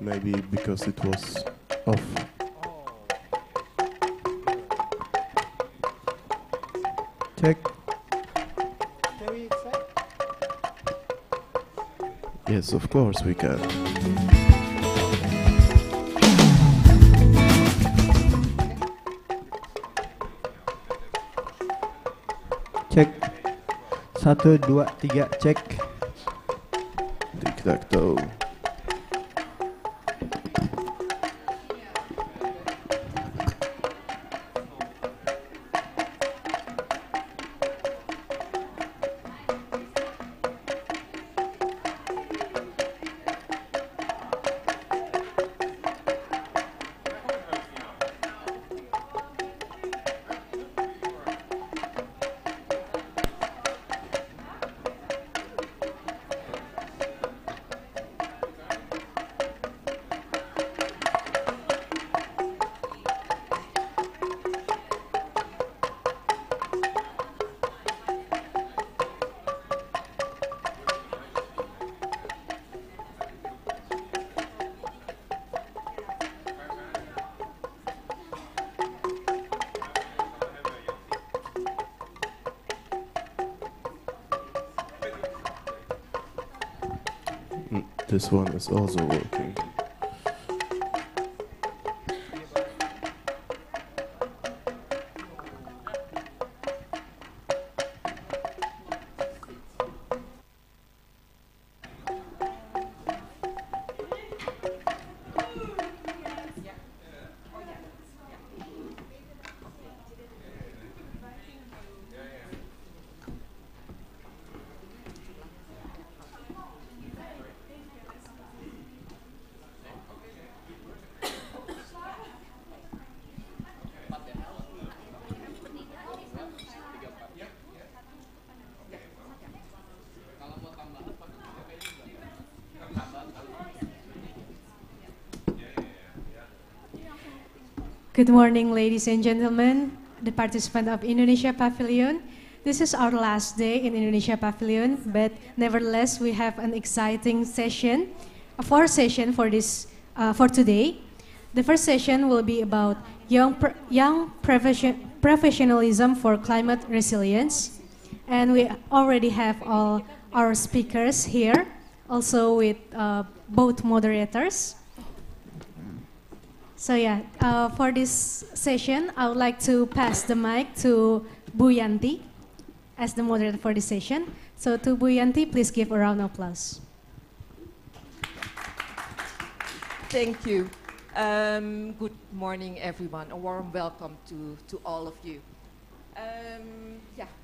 Maybe because it was off. Check. Can we try? Yes, of course we can. Cek. 1, 2, 3, cek. Tic-tac-toe. This one is also working. Good morning, ladies and gentlemen, the participants of Indonesia Pavilion. This is our last day in Indonesia Pavilion, but nevertheless, we have an exciting session, a fourth session for today. The first session will be about young professionalism for climate resilience, and we already have all our speakers here, also with both moderators. So yeah, for this session, I would like to pass the mic to Bu Yanti as the moderator for this session. So to Bu Yanti, please give a round of applause. Thank you. Good morning, everyone. A warm welcome to all of you.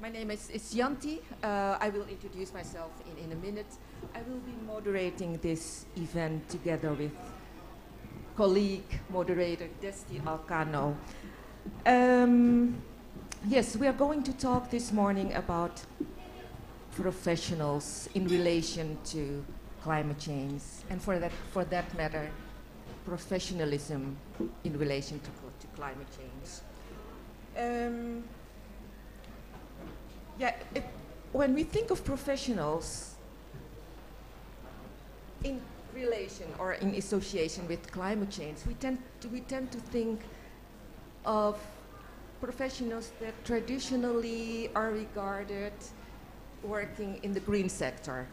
My name is Yanti. I will introduce myself in a minute. I will be moderating this event together with colleague, moderator, Desti Alcano. Yes, we are going to talk this morning about professionals in relation to climate change, and for that matter, professionalism in relation to climate change. When we think of professionals in relation or in association with climate change, we tend to think of professionals that traditionally are regarded working in the green sector,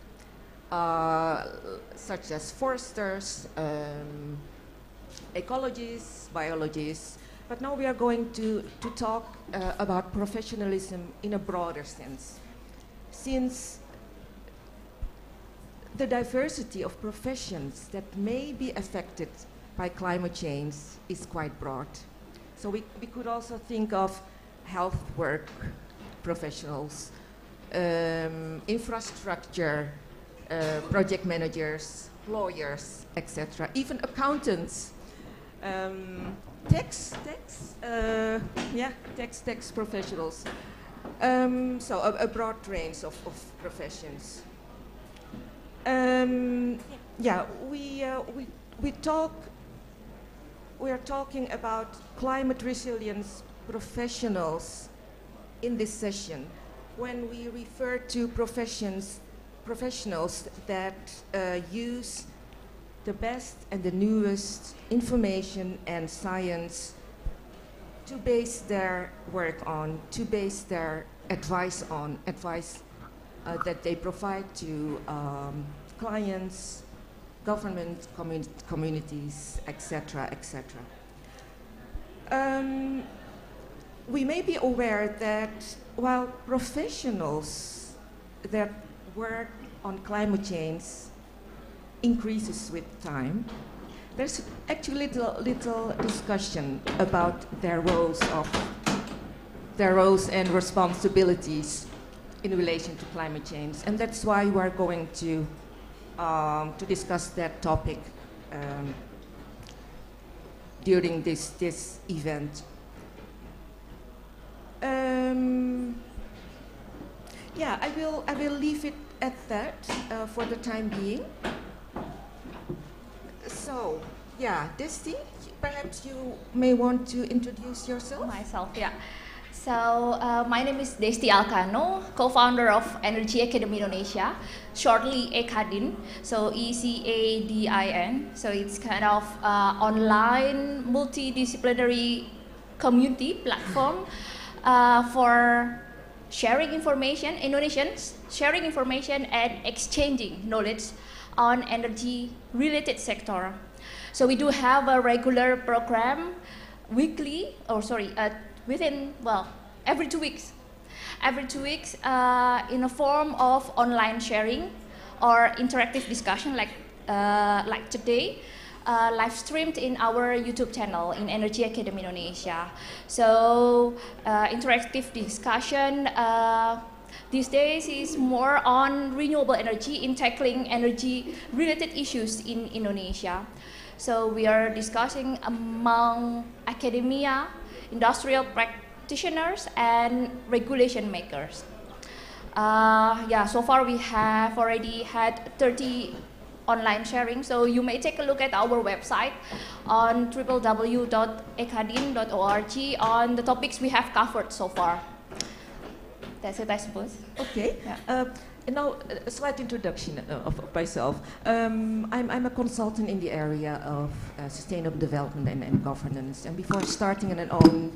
such as foresters, ecologists, biologists. But now we are going to talk about professionalism in a broader sense, since the diversity of professions that may be affected by climate change is quite broad. So we could also think of health work professionals, infrastructure, project managers, lawyers, etc., even accountants, tax professionals. So a broad range of professions. We are talking about climate resilience professionals in this session when we refer to professionals that use the best and the newest information and science to base their work on, to base their advice on, that they provide to clients, government, communities, etc., etc. We may be aware that while professionals that work on climate change increases with time, there's actually little discussion about their roles and responsibilities in relation to climate change, and that's why we're going to discuss that topic during this event. Yeah, I will leave it at that for the time being. So, yeah, Desti, perhaps you may want to introduce yourself. Myself, yeah. So, my name is Desti Alcano, co-founder of Energy Academy Indonesia, shortly ECADIN, so ECADIN. So it's kind of online multidisciplinary community platform for sharing information, Indonesians sharing information and exchanging knowledge on energy-related sector. So we do have a regular program weekly, every 2 weeks. Every 2 weeks in a form of online sharing or interactive discussion like today, live streamed in our YouTube channel in Energy Academy Indonesia. So interactive discussion these days is more on renewable energy in tackling energy-related issues in Indonesia. So we are discussing among academia, industrial practitioners, and regulation makers. So far we have already had 30 online sharing, so you may take a look at our website on www.ekadin.org on the topics we have covered so far. That's it, I suppose. Okay. Yeah. Now, a slight introduction of myself. I'm a consultant in the area of sustainable development and governance. And before starting an own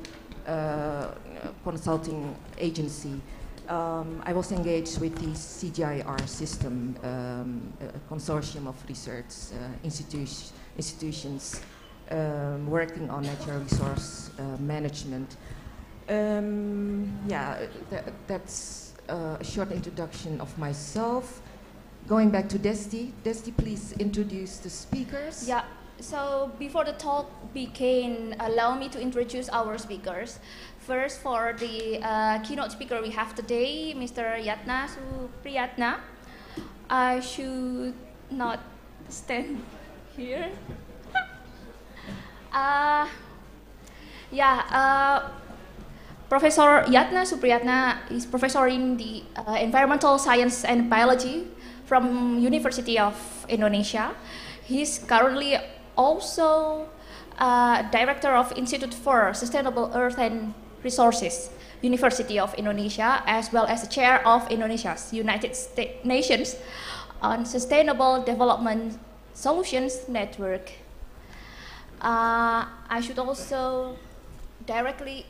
consulting agency, I was engaged with the CGIAR system, a consortium of research institutions working on natural resource management. That's a short introduction of myself. Going back to Desti. Desti, please introduce the speakers. Yeah, so before the talk begin, allow me to introduce our speakers. First, for the keynote speaker we have today, Mr. Yatna Supriyatna. I should not stand here. Professor Yatna Supriyatna is professor in the environmental science and biology from University of Indonesia. He's currently also director of Institute for Sustainable Earth and Resources, University of Indonesia, as well as the chair of Indonesia's United Nations on Sustainable Development Solutions Network. I should also directly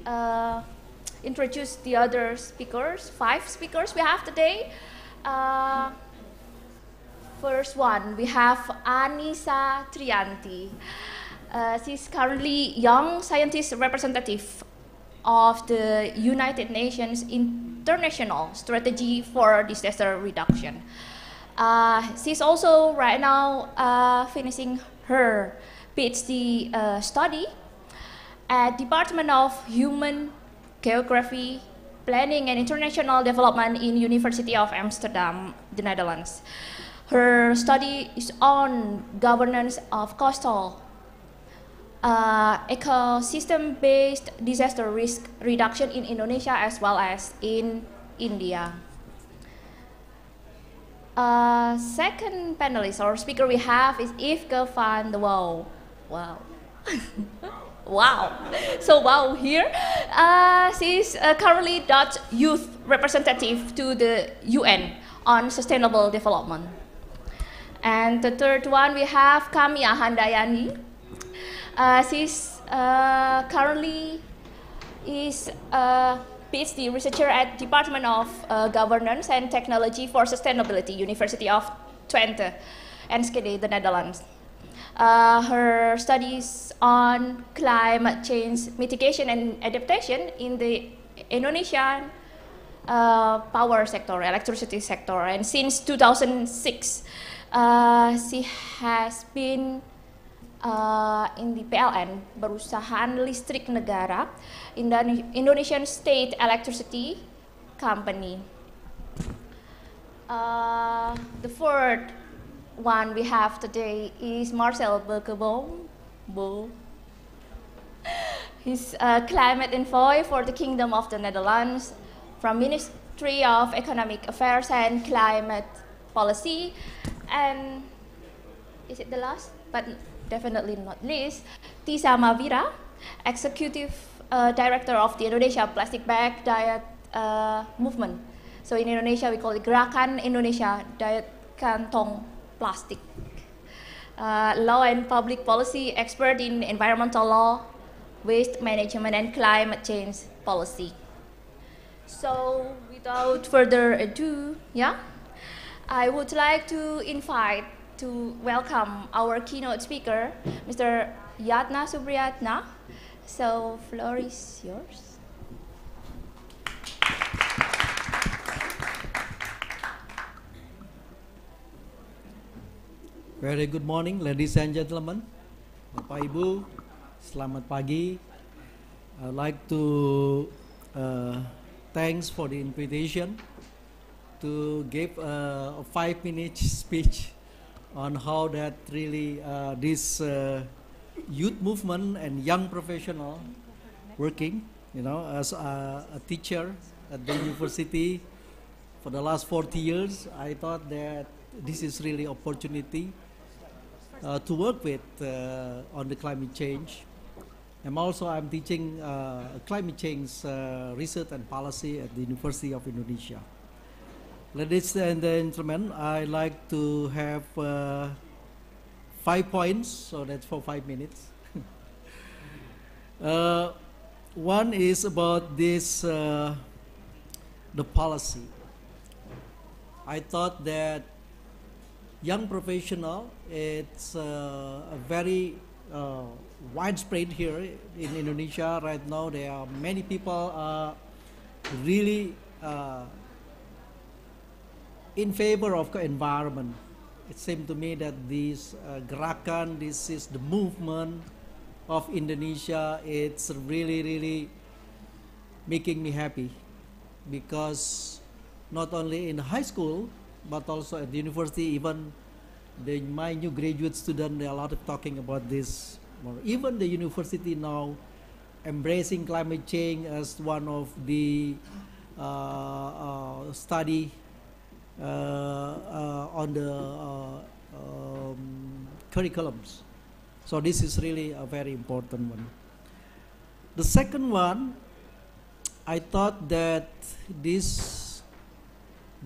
introduce the other speakers, 5 speakers we have today. First one, we have Anissa Trianti. She's currently young scientist representative of the United Nations International Strategy for Disaster Reduction. She's also right now finishing her PhD study at Department of Human Geography, Planning and International Development in University of Amsterdam, the Netherlands. Her study is on governance of coastal ecosystem-based disaster risk reduction in Indonesia as well as in India. Second panelist or speaker we have is Yveske van de Wouw. Wow. Wow. So wow here. She's currently Dutch youth representative to the UN on sustainable development. And the third one, we have Kamia Handayani. She's currently is a PhD researcher at Department of Governance and Technology for Sustainability, University of Twente, Enschede, the Netherlands. Her studies on climate change mitigation and adaptation in the Indonesian power sector, electricity sector, and since 2006, she has been in the PLN, Perusahaan Listrik Negara, Indonesian State Electricity Company. The fourth one we have today is Marcel Berkebom. He's a climate envoy for the Kingdom of the Netherlands from Ministry of Economic Affairs and Climate Policy. And is it the last? But definitely not least, Tisa Mavira, Executive Director of the Indonesia Plastic Bag Diet Movement. So in Indonesia, we call it Gerakan Indonesia Diet Kantong Plastic. Law and public policy expert in environmental law, waste management, and climate change policy. So without further ado, I would like to invite to welcome our keynote speaker, Mr. Yatna Subriyatna. So, floor is yours. Very good morning, ladies and gentlemen. Bapak Ibu, selamat pagi. I'd like to thanks for the invitation to give a 5-minute speech on how that really this youth movement and young professional working, as a teacher at the university for the last 40 years. I thought that this is really opportunity to work with on the climate change. And also I'm teaching climate change research and policy at the University of Indonesia. Ladies and gentlemen, I like to have 5 points, so that's for 5 minutes. One is about this, the policy. I thought that young professional, it's a very widespread here in Indonesia right now. There are many people really in favor of the environment. It seemed to me that this gerakan, this is the movement of Indonesia. It's really making me happy, because not only in high school but also at the university, even my new graduate student, there are a lot of talking about this. Or even the university now embracing climate change as one of the study on the curriculums. So this is really a very important one. The second one, I thought that the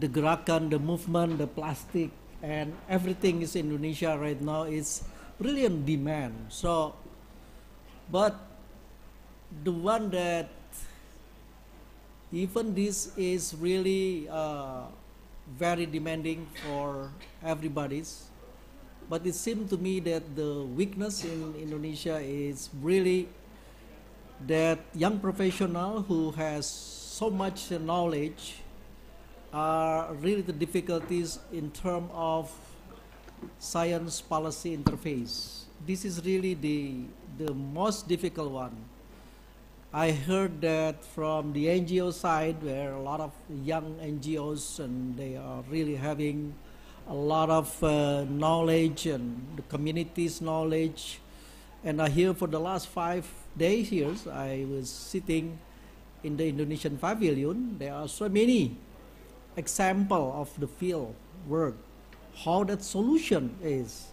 gerakan, the movement, the plastic, and everything is in Indonesia right now is really on demand. So, but the one that even this is really very demanding for everybody's, but it seemed to me that the weakness in Indonesia is really that young professional who has so much knowledge are really the difficulties in terms of science policy interface. This is really the most difficult one. I heard that from the NGO side, where a lot of young NGOs, and they are really having a lot of knowledge and the community's knowledge. And I hear for the last 5 days here, I was sitting in the Indonesian pavilion. There are so many example of the field work, how that solution is.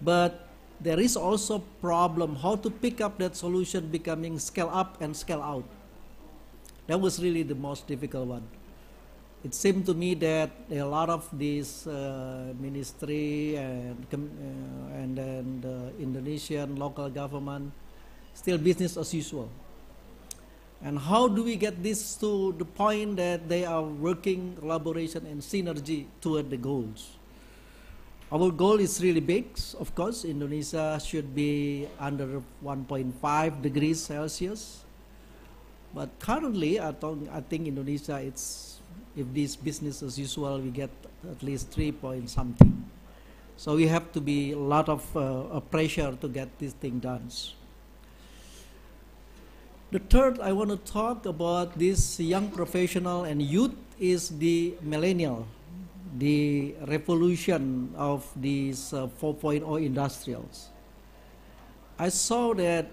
But there is also problem how to pick up that solution becoming scale up and scale out. That was really the most difficult one. it seemed to me that a lot of these ministry and then the Indonesian local government still business as usual. And how do we get this to the point that they are working collaboration and synergy toward the goals? Our goal is really big. Of course, Indonesia should be under 1.5 degrees Celsius. But currently, I think Indonesia, if this business as usual, we get at least 3 point something. So we have to be a lot of pressure to get this thing done. The third, I want to talk about this young professional and youth is the millennial, the revolution of these 4.0 industrials. I saw that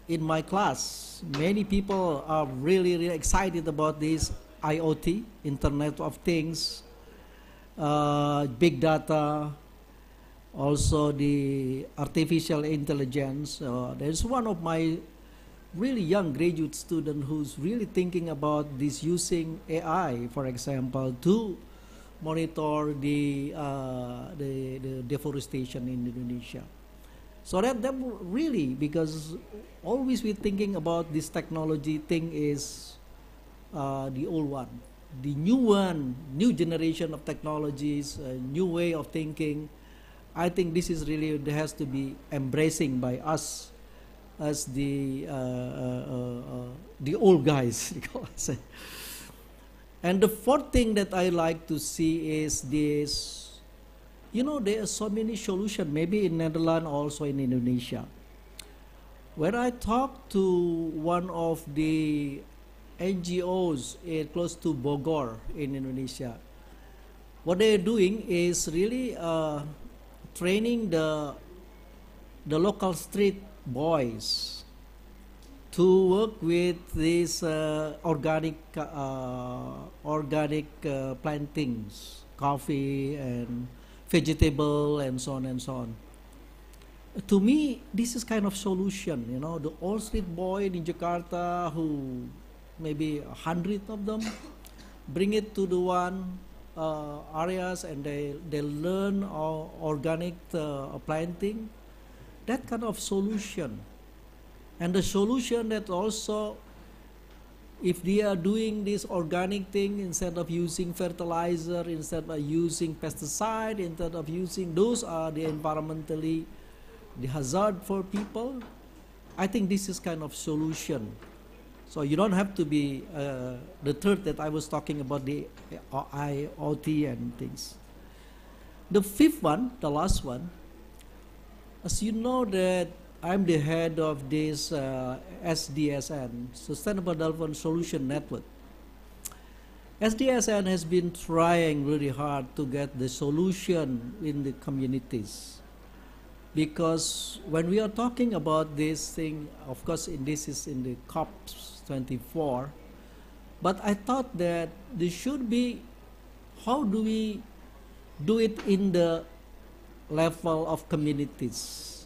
in my class, many people are really, really excited about this IoT, Internet of Things, big data, also the artificial intelligence. There's one of my really young graduate student who's really thinking about this using AI, for example, to monitor the deforestation in Indonesia. So that really, because always we're thinking about this technology thing is the old one. The new one, new generation of technologies, a new way of thinking. I think this is really, there has to be embracing by us as the old guys. And the fourth thing that I like to see is this, you know, there are so many solutions, maybe in Netherlands, also in Indonesia. When I talked to one of the NGOs close to Bogor in Indonesia, what they're doing is really training the local street boys to work with these organic plantings, coffee and vegetable and so on and so on. To me, this is kind of solution, you know, the old street boy in Jakarta who maybe 100 of them bring it to the one areas and they learn organic planting, that kind of solution. And the solution that also, if they are doing this organic thing, instead of using fertilizer, instead of using pesticide, instead of using, those are the environmentally the hazard for people. I think this is kind of solution. So you don't have to be the third that I was talking about, the IoT and things. The fifth one, the last one, as you know that I'm the head of this SDSN, Sustainable Development Solution Network. SDSN has been trying really hard to get the solution in the communities. Because when we are talking about this thing, of course, this is in the COP24, but I thought that there should be, how do we do it in the level of communities?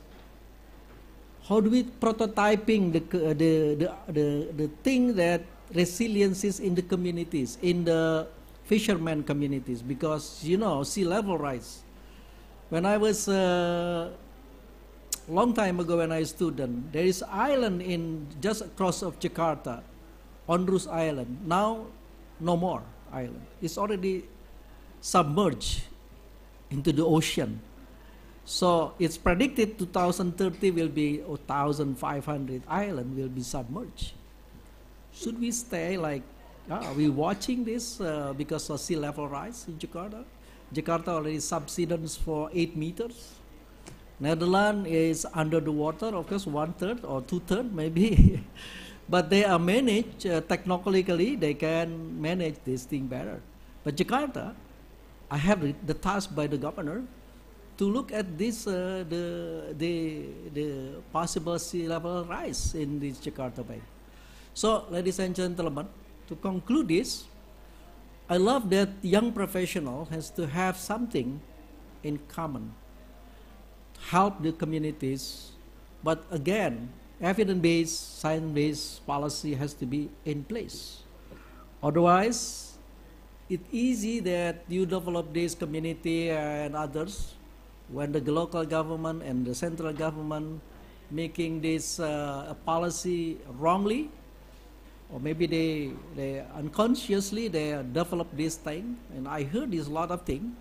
How do we prototyping the thing that resilience is in the communities, in the fishermen communities? Because, you know, sea level rise. When I was long time ago when I was a student, there is island in just across of Jakarta, Onrus Island. Now, no more island. It's already submerged into the ocean. So it's predicted 2030 will be 1,500 island will be submerged. Should we stay like, are we watching this because of sea level rise in Jakarta? Jakarta already subsidence for 8 meters. Netherlands is under the water, of course, 1/3 or 2/3 maybe. But they are managed, technologically, they can manage this thing better. But Jakarta, I have the task by the governor to look at this, the possible sea level rise in this Jakarta Bay. So, ladies and gentlemen, to conclude this, I love that young professional has to have something in common, help the communities, but again, evidence-based, science-based policy has to be in place. Otherwise, it's easy that you develop this community and others when the local government and the central government making this a policy wrongly, or maybe they unconsciously they develop this thing. And I heard this lot of things.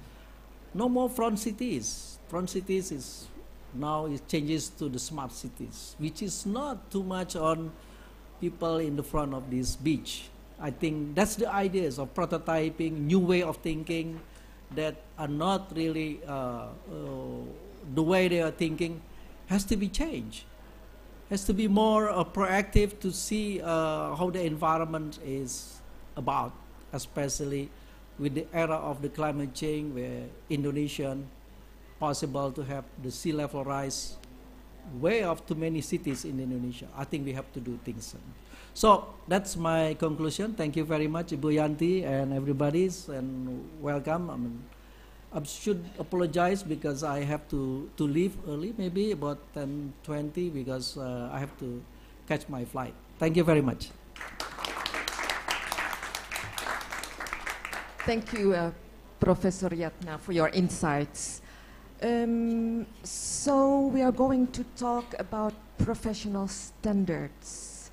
No more front cities. Front cities is now it changes to the smart cities, which is not too much on people in the front of this beach. I think that's the ideas of prototyping, new way of thinking that are not really the way they are thinking has to be changed. Has to be more proactive to see how the environment is about, especially with the era of the climate change where Indonesian possible to have the sea level rise way of too many cities in Indonesia. I think we have to do things. So that's my conclusion. Thank you very much, Ibu Yanti and everybody, and welcome. I mean, I should apologize because I have to leave early, maybe about 10:20, because I have to catch my flight. Thank you very much. Thank you, Professor Yatna, for your insights. So we are going to talk about professional standards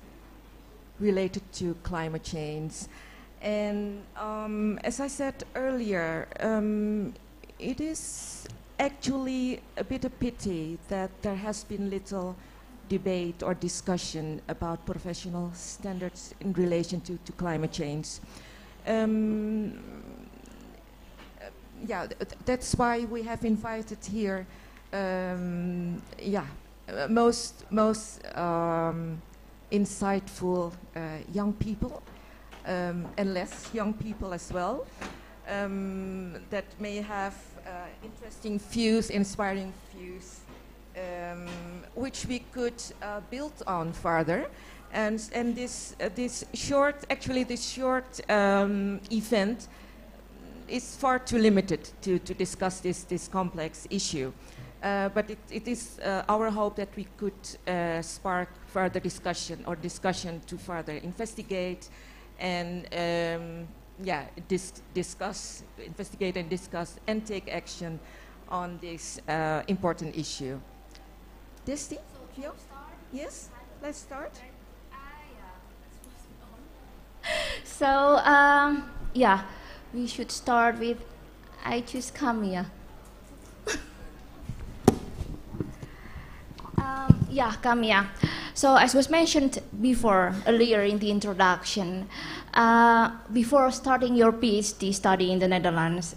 related to climate change. And as I said earlier, it is actually a bit of pity that there has been little debate or discussion about professional standards in relation to climate change. Yeah, that's why we have invited here, most insightful young people and less young people as well, that may have interesting views, inspiring views, which we could build on further. And this short event is far too limited to discuss this complex issue. But it is our hope that we could spark further discussion to further investigate and investigate and discuss and take action on this important issue. Desti? So, yes, let's start. So, we should start with I choose Kamia. Kamia. So as was mentioned before, earlier in the introduction, before starting your PhD study in the Netherlands,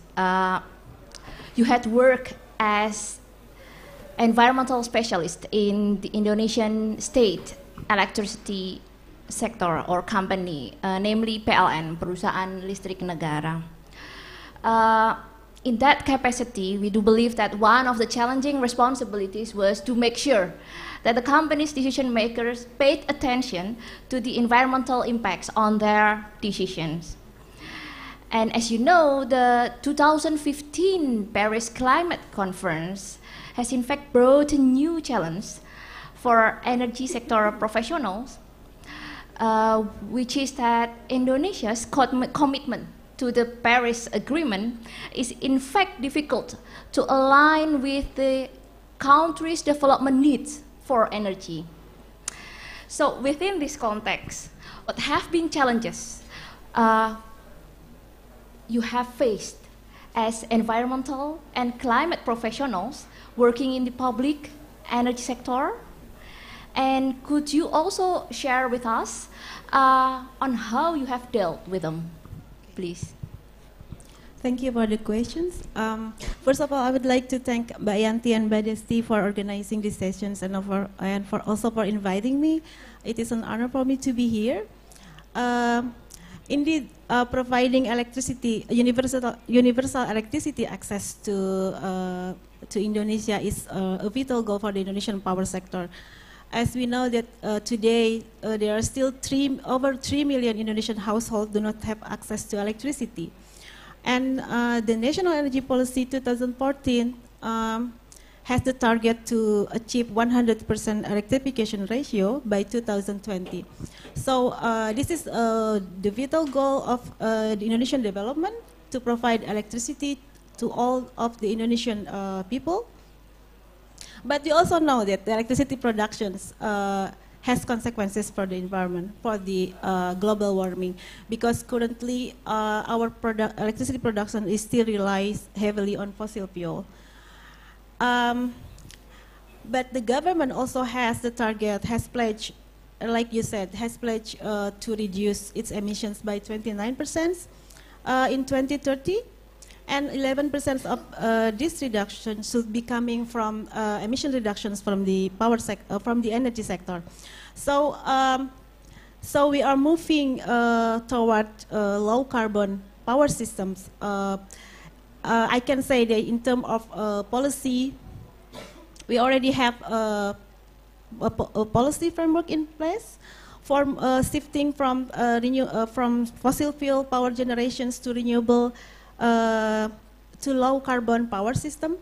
you had worked as environmental specialist in the Indonesian state electricity sector or company, namely PLN, Perusahaan Listrik Negara. In that capacity, we do believe that one of the challenging responsibilities was to make sure that the company's decision makers paid attention to the environmental impacts on their decisions. And as you know, the 2015 Paris Climate Conference has in fact brought a new challenge for energy sector professionals, which is that Indonesia's commitment to the Paris Agreement is in fact difficult to align with the country's development needs for energy. So within this context, what have been challenges you have faced as environmental and climate professionals working in the public energy sector? And could you also share with us on how you have dealt with them, please? Thank you for the questions. First of all, I would like to thank Mbak Yanti and Mbak Desti for organizing these sessions and for inviting me. It is an honor for me to be here. Indeed, providing electricity, universal electricity access to Indonesia is a vital goal for the Indonesian power sector. As we know that today there are still over 3 million Indonesian households do not have access to electricity. And the National Energy Policy 2014 has the target to achieve 100% electrification ratio by 2020. So this is the vital goal of the Indonesian development to provide electricity to all of the Indonesian people. But we also know that the electricity productions has consequences for the environment, for the global warming, because currently our electricity production is still relies heavily on fossil fuel. But the government also has the target, has pledged, like you said, has pledged to reduce its emissions by 29% in 2030, and 11% of this reduction should be coming from emission reductions from the from the energy sector. So, so we are moving toward low carbon power systems. I can say that in terms of policy, we already have a policy framework in place for shifting from fossil fuel power generations to renewable to low carbon power system.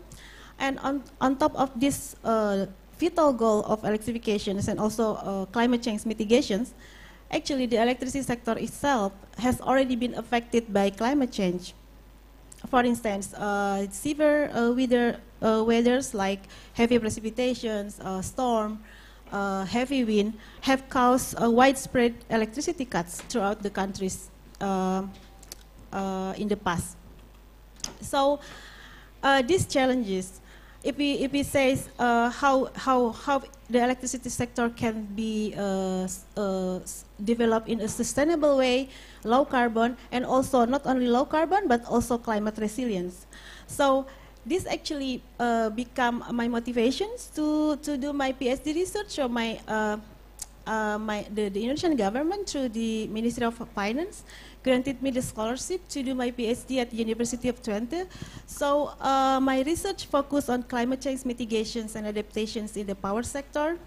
And on top of this vital goal of electrifications and also climate change mitigations, actually the electricity sector itself has already been affected by climate change. For instance, severe weathers like heavy precipitations, storm, heavy wind have caused widespread electricity cuts throughout the countries in the past. So these challenges, if we say how the electricity sector can be developed in a sustainable way, low carbon, and also not only low carbon but also climate resilience. So this actually become my motivations to do my PhD research, or the Indonesian government through the Ministry of Finance granted me the scholarship to do my PhD at the University of Twente. So my research focused on climate change mitigations and adaptations in the power sector.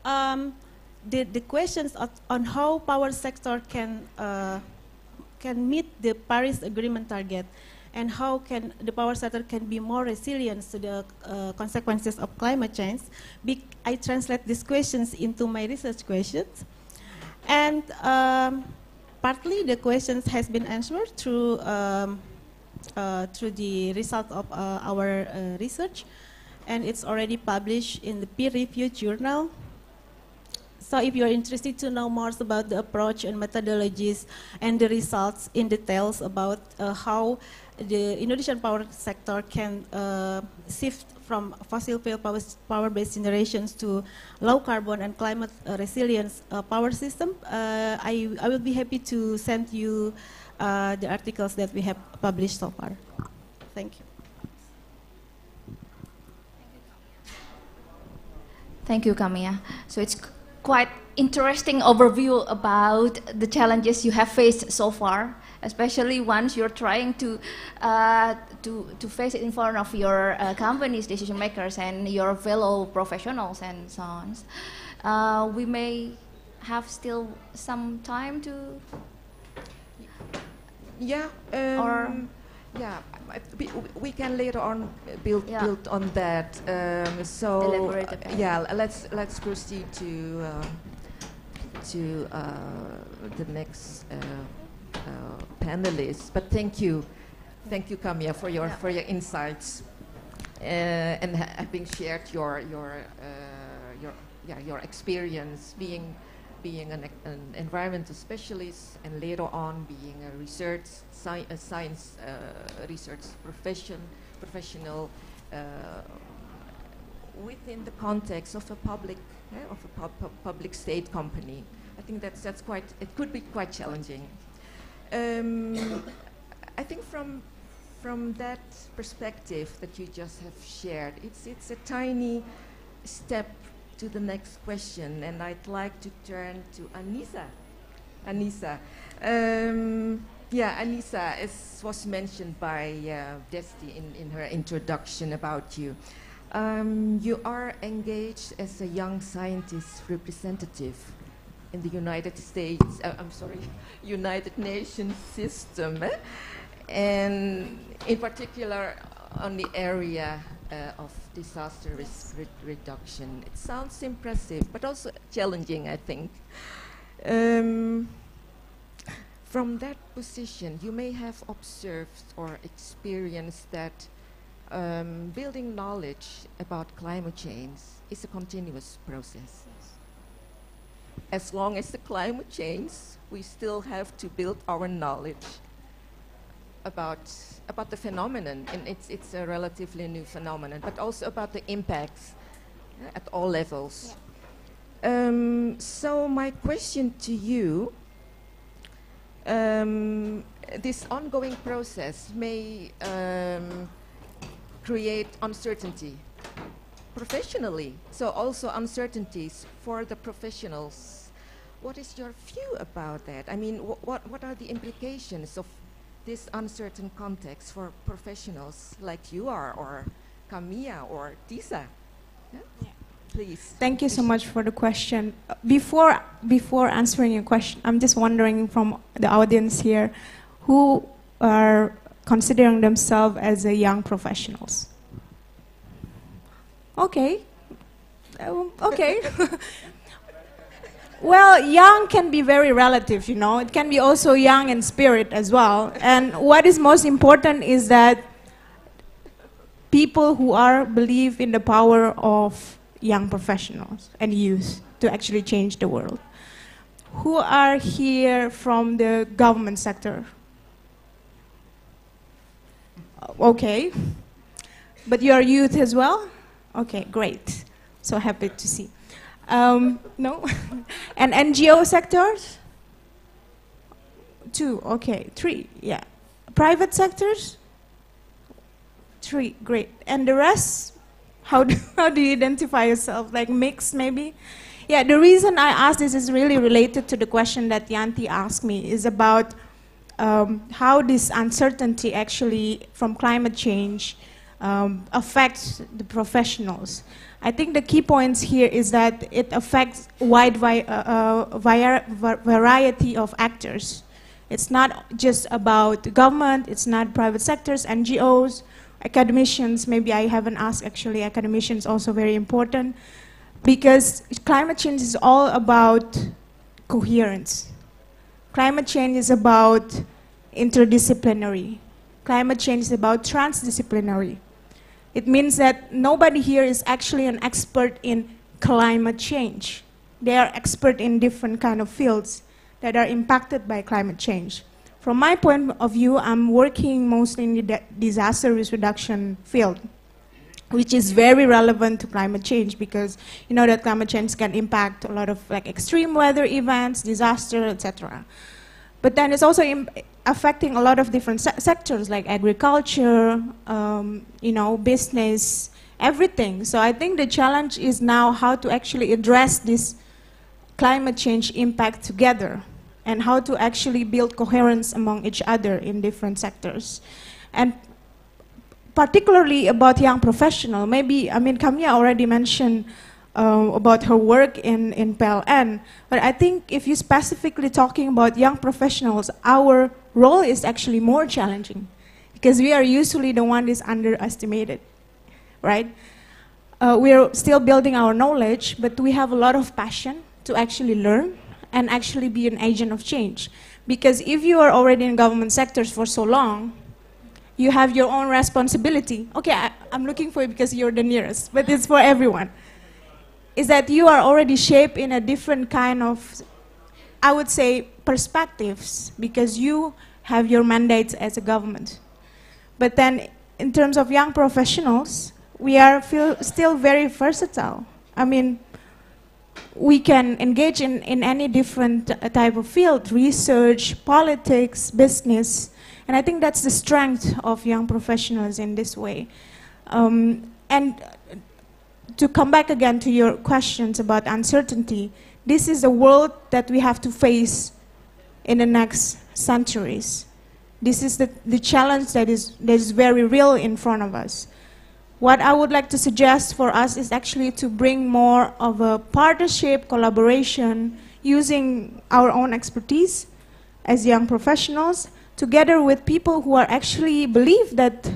The questions on how power sector can meet the Paris Agreement target, and how can the power sector can be more resilient to the consequences of climate change. I translate these questions into my research questions. And partly the questions has been answered through the result of our research, and it's already published in the peer-reviewed journal. So if you're interested to know more about the approach and methodologies and the results in details about how the Indonesian power sector can shift from fossil fuel power-based generations to low carbon and climate resilience power system, I will be happy to send you the articles that we have published so far. Thank you. Thank you, Kamia. So it's quite interesting overview about the challenges you have faced so far, especially once you're trying to face it in front of your companies, decision makers, and your fellow professionals and so on. We may have still some time to. Yeah. Yeah, we can later on build on that. So elaborate a bit. Yeah, let's proceed to the next panelists. But thank you, Kamia, for your insights and having shared your experience being an environmental specialist, and later on being a science research professional within the context of a public state company. I think that's quite. It could be quite challenging. I think from that perspective that you just have shared, it's a tiny step to the next question, and I'd like to turn to Anissa. Anissa, as was mentioned by Desti in her introduction about you. You are engaged as a young scientist representative in the United Nations system, and in particular on the area of disaster risk reduction. It sounds impressive, but also challenging, I think. from that position, you may have observed or experienced that building knowledge about climate change is a continuous process. As long as the climate change, we still have to build our knowledge about the phenomenon, and it's a relatively new phenomenon, but also about the impacts at all levels. Yeah. So my question to you, this ongoing process may create uncertainty professionally, so also uncertainties for the professionals. What is your view about that? I mean, what are the implications of this uncertain context for professionals like you are, or Camilla, or Tisa? Yeah? Yeah. Please. Thank you so much for the question. Before answering your question, I'm just wondering from the audience here, who are considering themselves as a young professionals? Okay. Okay. Well, young can be very relative, you know. It can be also young in spirit as well. And what is most important is that people who believe in the power of young professionals and youth to actually change the world. Who are here from the government sector? Okay. But you are youth as well? Okay, great. So happy to see. No? And NGO sectors? 2, okay. 3, yeah. Private sectors? 3, great. And the rest? How do you identify yourself? Like mixed, maybe? Yeah, the reason I asked this is really related to the question that Yanti asked me, is about how this uncertainty actually from climate change affects the professionals. I think the key points here is that it affects wide variety of actors. It's not just about government, it's not private sectors, NGOs, academicians. Maybe I haven't asked actually, academicians also very important, because climate change is all about coherence. Climate change is about interdisciplinary. Climate change is about transdisciplinary. It means that nobody here is actually an expert in climate change. They are expert in different kind of fields that are impacted by climate change. From my point of view, I'm working mostly in the disaster risk reduction field, which is very relevant to climate change, because you know that climate change can impact a lot of like extreme weather events, disaster, etc. But then it's also affecting a lot of different sectors like agriculture, you know, business, everything. So I think the challenge is now how to actually address this climate change impact together, and how to actually build coherence among each other in different sectors. And particularly about young professional, maybe, I mean, Camilla already mentioned about her work in PLN, but I think if you're specifically talking about young professionals, our role is actually more challenging, because we are usually the one that is underestimated, right? We're still building our knowledge, but we have a lot of passion to actually learn and actually be an agent of change. Because if you are already in government sectors for so long, you have your own responsibility. Okay, I'm looking for you because you're the nearest, but it's for everyone. Is that you are already shaped in a different kind of, I would say, perspectives, because you have your mandates as a government. But then, in terms of young professionals, we are still very versatile. I mean, we can engage in any different type of field, research, politics, business, and I think that's the strength of young professionals in this way. And to come back again to your questions about uncertainty, this is a world that we have to face in the next centuries. This is the challenge that is very real in front of us. What I would like to suggest for us is actually to bring more of a partnership, collaboration, using our own expertise as young professionals, together with people who are actually believe that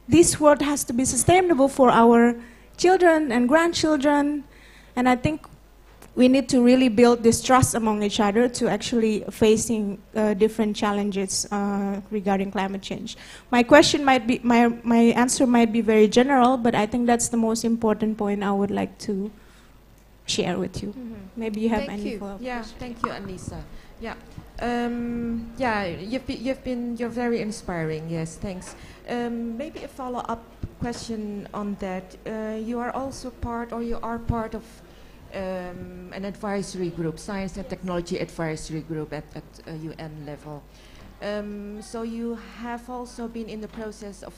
this world has to be sustainable for our children and grandchildren. And I think we need to really build this trust among each other to actually facing different challenges regarding climate change. My question might be, my answer might be very general, but I think that's the most important point I would like to share with you. Maybe you have Thank any you. follow-up Yeah, questions. thank you, Anissa. Yeah, yeah, you're very inspiring. Yes, thanks. Maybe a follow-up question on that. You are also part, or you are part of an advisory group, science and technology advisory group at UN level. So you have also been in the process of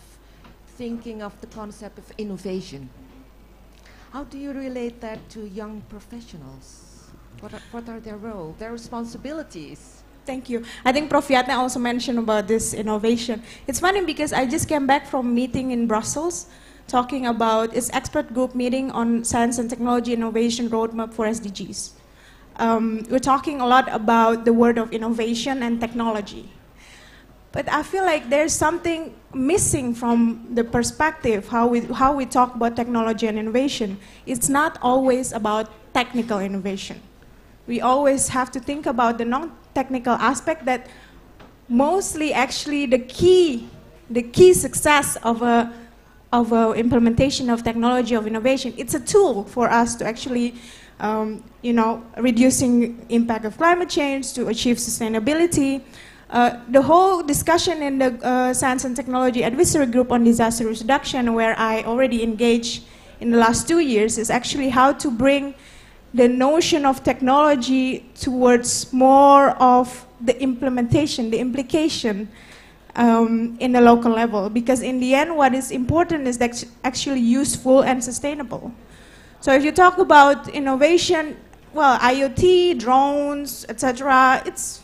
thinking of the concept of innovation. How do you relate that to young professionals? What are their role, their responsibilities? Thank you. I think Prof. Yatna also mentioned about this innovation. It's funny because I just came back from a meeting in Brussels talking about its expert group meeting on science and technology innovation roadmap for SDGs. We're talking a lot about the word of innovation and technology. But I feel like there's something missing from the perspective, how we talk about technology and innovation. It's not always about technical innovation. We always have to think about the non-technical aspect that mostly actually the key success of a implementation of technology of innovation. It's a tool for us to actually, reducing impact of climate change, to achieve sustainability. The whole discussion in the Science and Technology Advisory Group on Disaster Reduction, where I already engaged in the last 2 years, is actually how to bring the notion of technology towards more of the implementation, the implication in the local level. Because in the end, what is important is that actually useful and sustainable. So if you talk about innovation, well, IoT, drones, etc., it's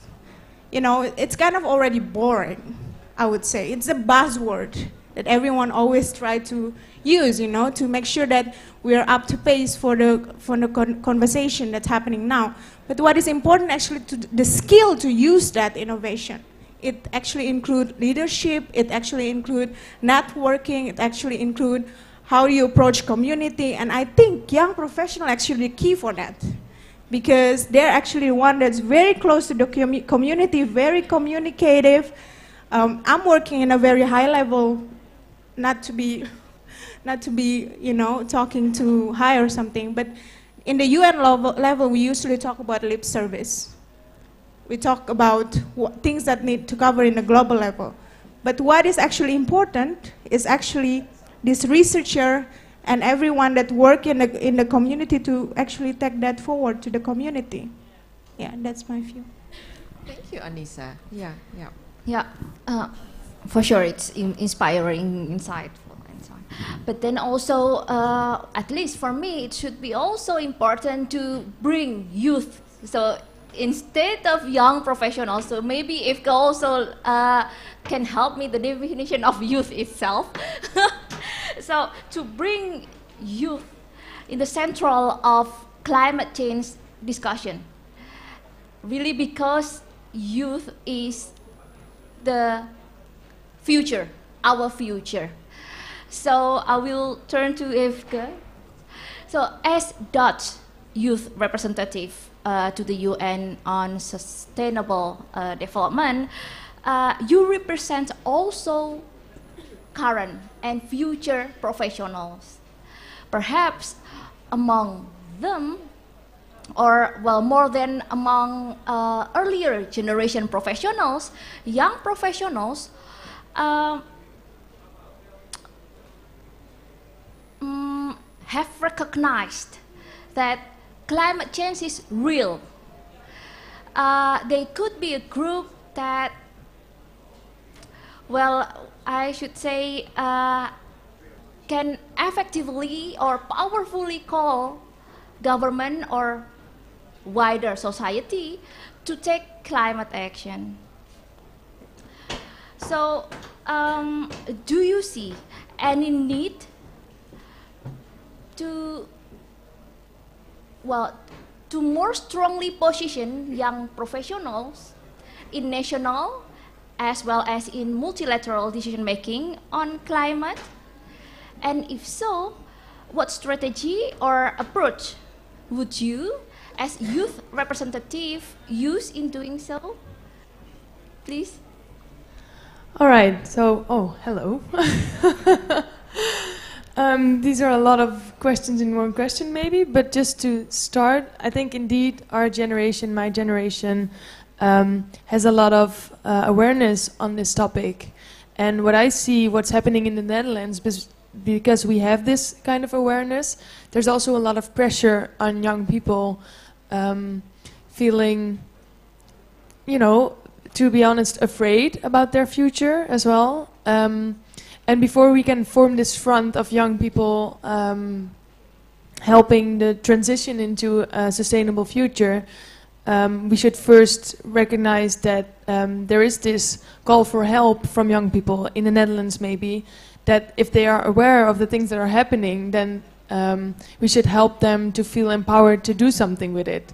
kind of already boring, I would say. It's a buzzword that everyone always tries to use, to make sure that we are up to pace for the conversation that's happening now. But what is important actually to the skill to use that innovation. It actually includes leadership, it actually includes networking, it actually includes how you approach community, and I think young professionals are actually the key for that. Because they're actually one that's very close to the community, very communicative. I'm working in a very high level, not to be, talking too high or something, but in the UN level, we usually talk about lip service. We talk about things that need to cover in a global level. But what is actually important is actually this researcher and everyone that work in the community to actually take that forward to the community. Yeah, that's my view. Thank you, Anissa. Yeah. Yeah, for sure, it's inspiring, insightful, and so on. But then also, at least for me, it should be also important to bring youth. So instead of young professionals, so maybe if also can help me the definition of youth itself. So to bring youth in the central of climate change discussion, really because youth is the future, our future. So I will turn to Evke. So as Dutch youth representative to the UN on sustainable development, you represent also current and future professionals. Perhaps among them, or well, more than among earlier generation professionals, young professionals have recognized that climate change is real. They could be a group that, well, I should say, can effectively or powerfully call government or wider society to take climate action. So, do you see any need to, well, to more strongly position young professionals in national as well as in multilateral decision making on climate? And if so, what strategy or approach would you as youth representative use in doing so? Please. All right, so, hello. These are a lot of questions in one question maybe, but just to start, I think indeed our generation, my generation, has a lot of awareness on this topic. And what I see, what's happening in the Netherlands, because we have this kind of awareness, there's also a lot of pressure on young people feeling, you know, to be honest, afraid about their future as well. And before we can form this front of young people helping the transition into a sustainable future, we should first recognize that there is this call for help from young people in the Netherlands maybe, that if they are aware of the things that are happening, then we should help them to feel empowered to do something with it.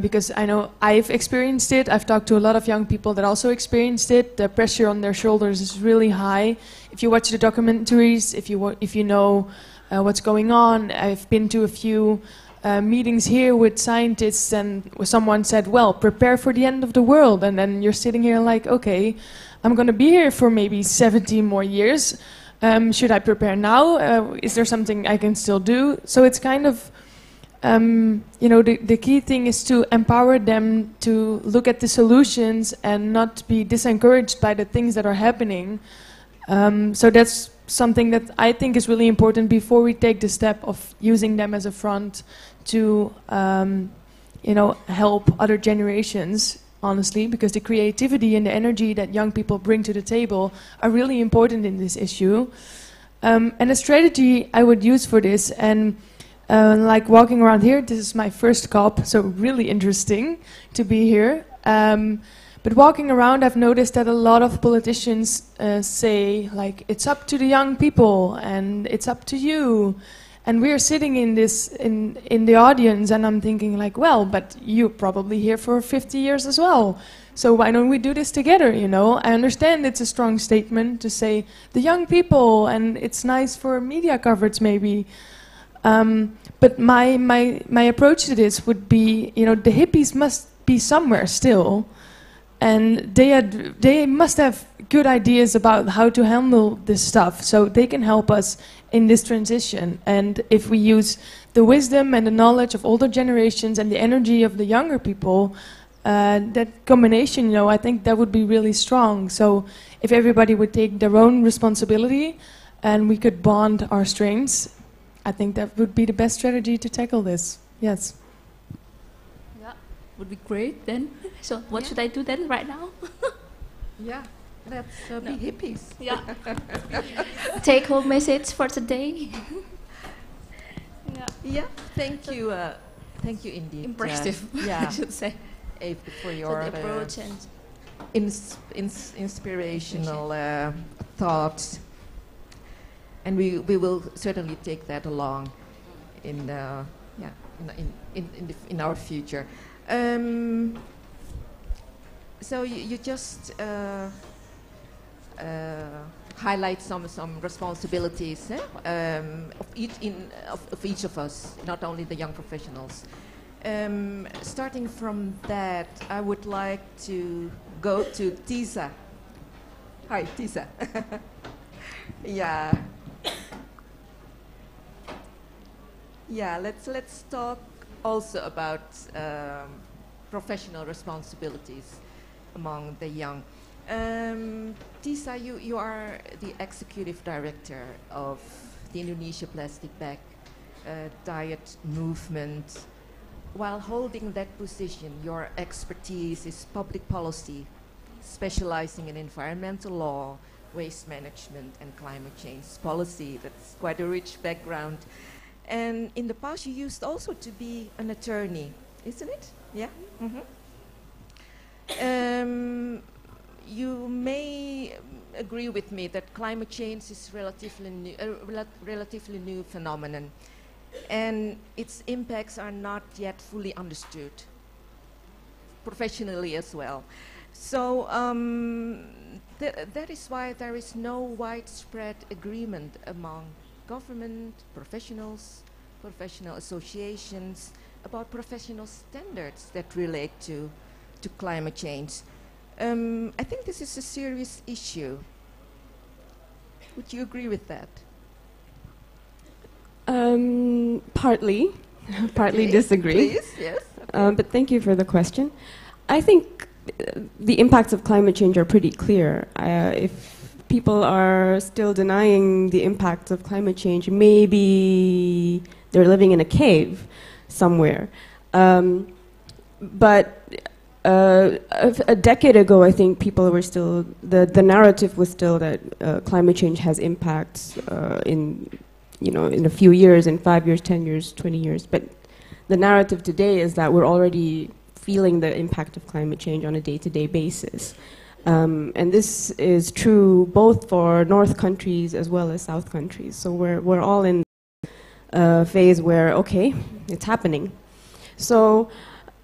Because I know I've experienced it. I've talked to a lot of young people that also experienced it. The pressure on their shoulders is really high. If you watch the documentaries, if you know what's going on, I've been to a few meetings here with scientists, and someone said, well, prepare for the end of the world. And then you're sitting here like, okay, I'm going to be here for maybe 70 more years. Should I prepare now? Is there something I can still do? So it's kind of... you know, the key thing is to empower them to look at the solutions and not be disencouraged by the things that are happening. So that's something that I think is really important before we take the step of using them as a front to, you know, help other generations, honestly, because the creativity and the energy that young people bring to the table are really important in this issue. And a strategy I would use for this, and like walking around here, this is my first COP, so really interesting to be here. But walking around, I've noticed that a lot of politicians say, like, it's up to the young people and it's up to you. And we're sitting in this in the audience, and I'm thinking, like, well, but you're probably here for 50 years as well. So why don't we do this together, you know? I understand it's a strong statement to say the young people, and it's nice for media coverage maybe. But my approach to this would be, you know, the hippies must be somewhere still, and they must have good ideas about how to handle this stuff, so they can help us in this transition. And if we use the wisdom and the knowledge of older generations and the energy of the younger people, that combination, you know, I think that would be really strong. So if everybody would take their own responsibility and we could bond our strengths, I think that would be the best strategy to tackle this. Yes. Yeah, would be great then. So what should I do then right now? Yeah, let's be hippies. Yeah. Take home message for today. Yeah. Yeah. Thank you. Thank you indeed. Impressive. Yeah. I should say. For your the approach and inspirational thoughts. And we will certainly take that along in our future. So you just highlight some responsibilities of each of us, not only the young professionals. Starting from that, I would like to go to Tisa. Hi, Tisa. Yeah. Yeah, let's talk also about professional responsibilities among the young. Tisa, you are the executive director of the Indonesia Plastic Bag Diet Movement. While holding that position, your expertise is public policy, specializing in environmental law, waste management, and climate change policy. That's quite a rich background. And in the past, you used also to be an attorney, isn't it? Yeah. Mm-hmm. You may agree with me that climate change is relatively new phenomenon, and its impacts are not yet fully understood, professionally as well. So that is why there is no widespread agreement among government, professionals, professional associations, about professional standards that relate to climate change. I think this is a serious issue. Would you agree with that? Partly, partly disagree. Please, yes. Okay. But thank you for the question. I think the impacts of climate change are pretty clear. If people are still denying the impacts of climate change, maybe they're living in a cave somewhere. But a decade ago, I think people were still, the narrative was still that climate change has impacts in a few years, in 5 years, 10 years, 20 years. But the narrative today is that we're already feeling the impact of climate change on a day-to-day basis. And this is true both for North countries as well as South countries. So we're all in a phase where, okay, it's happening. So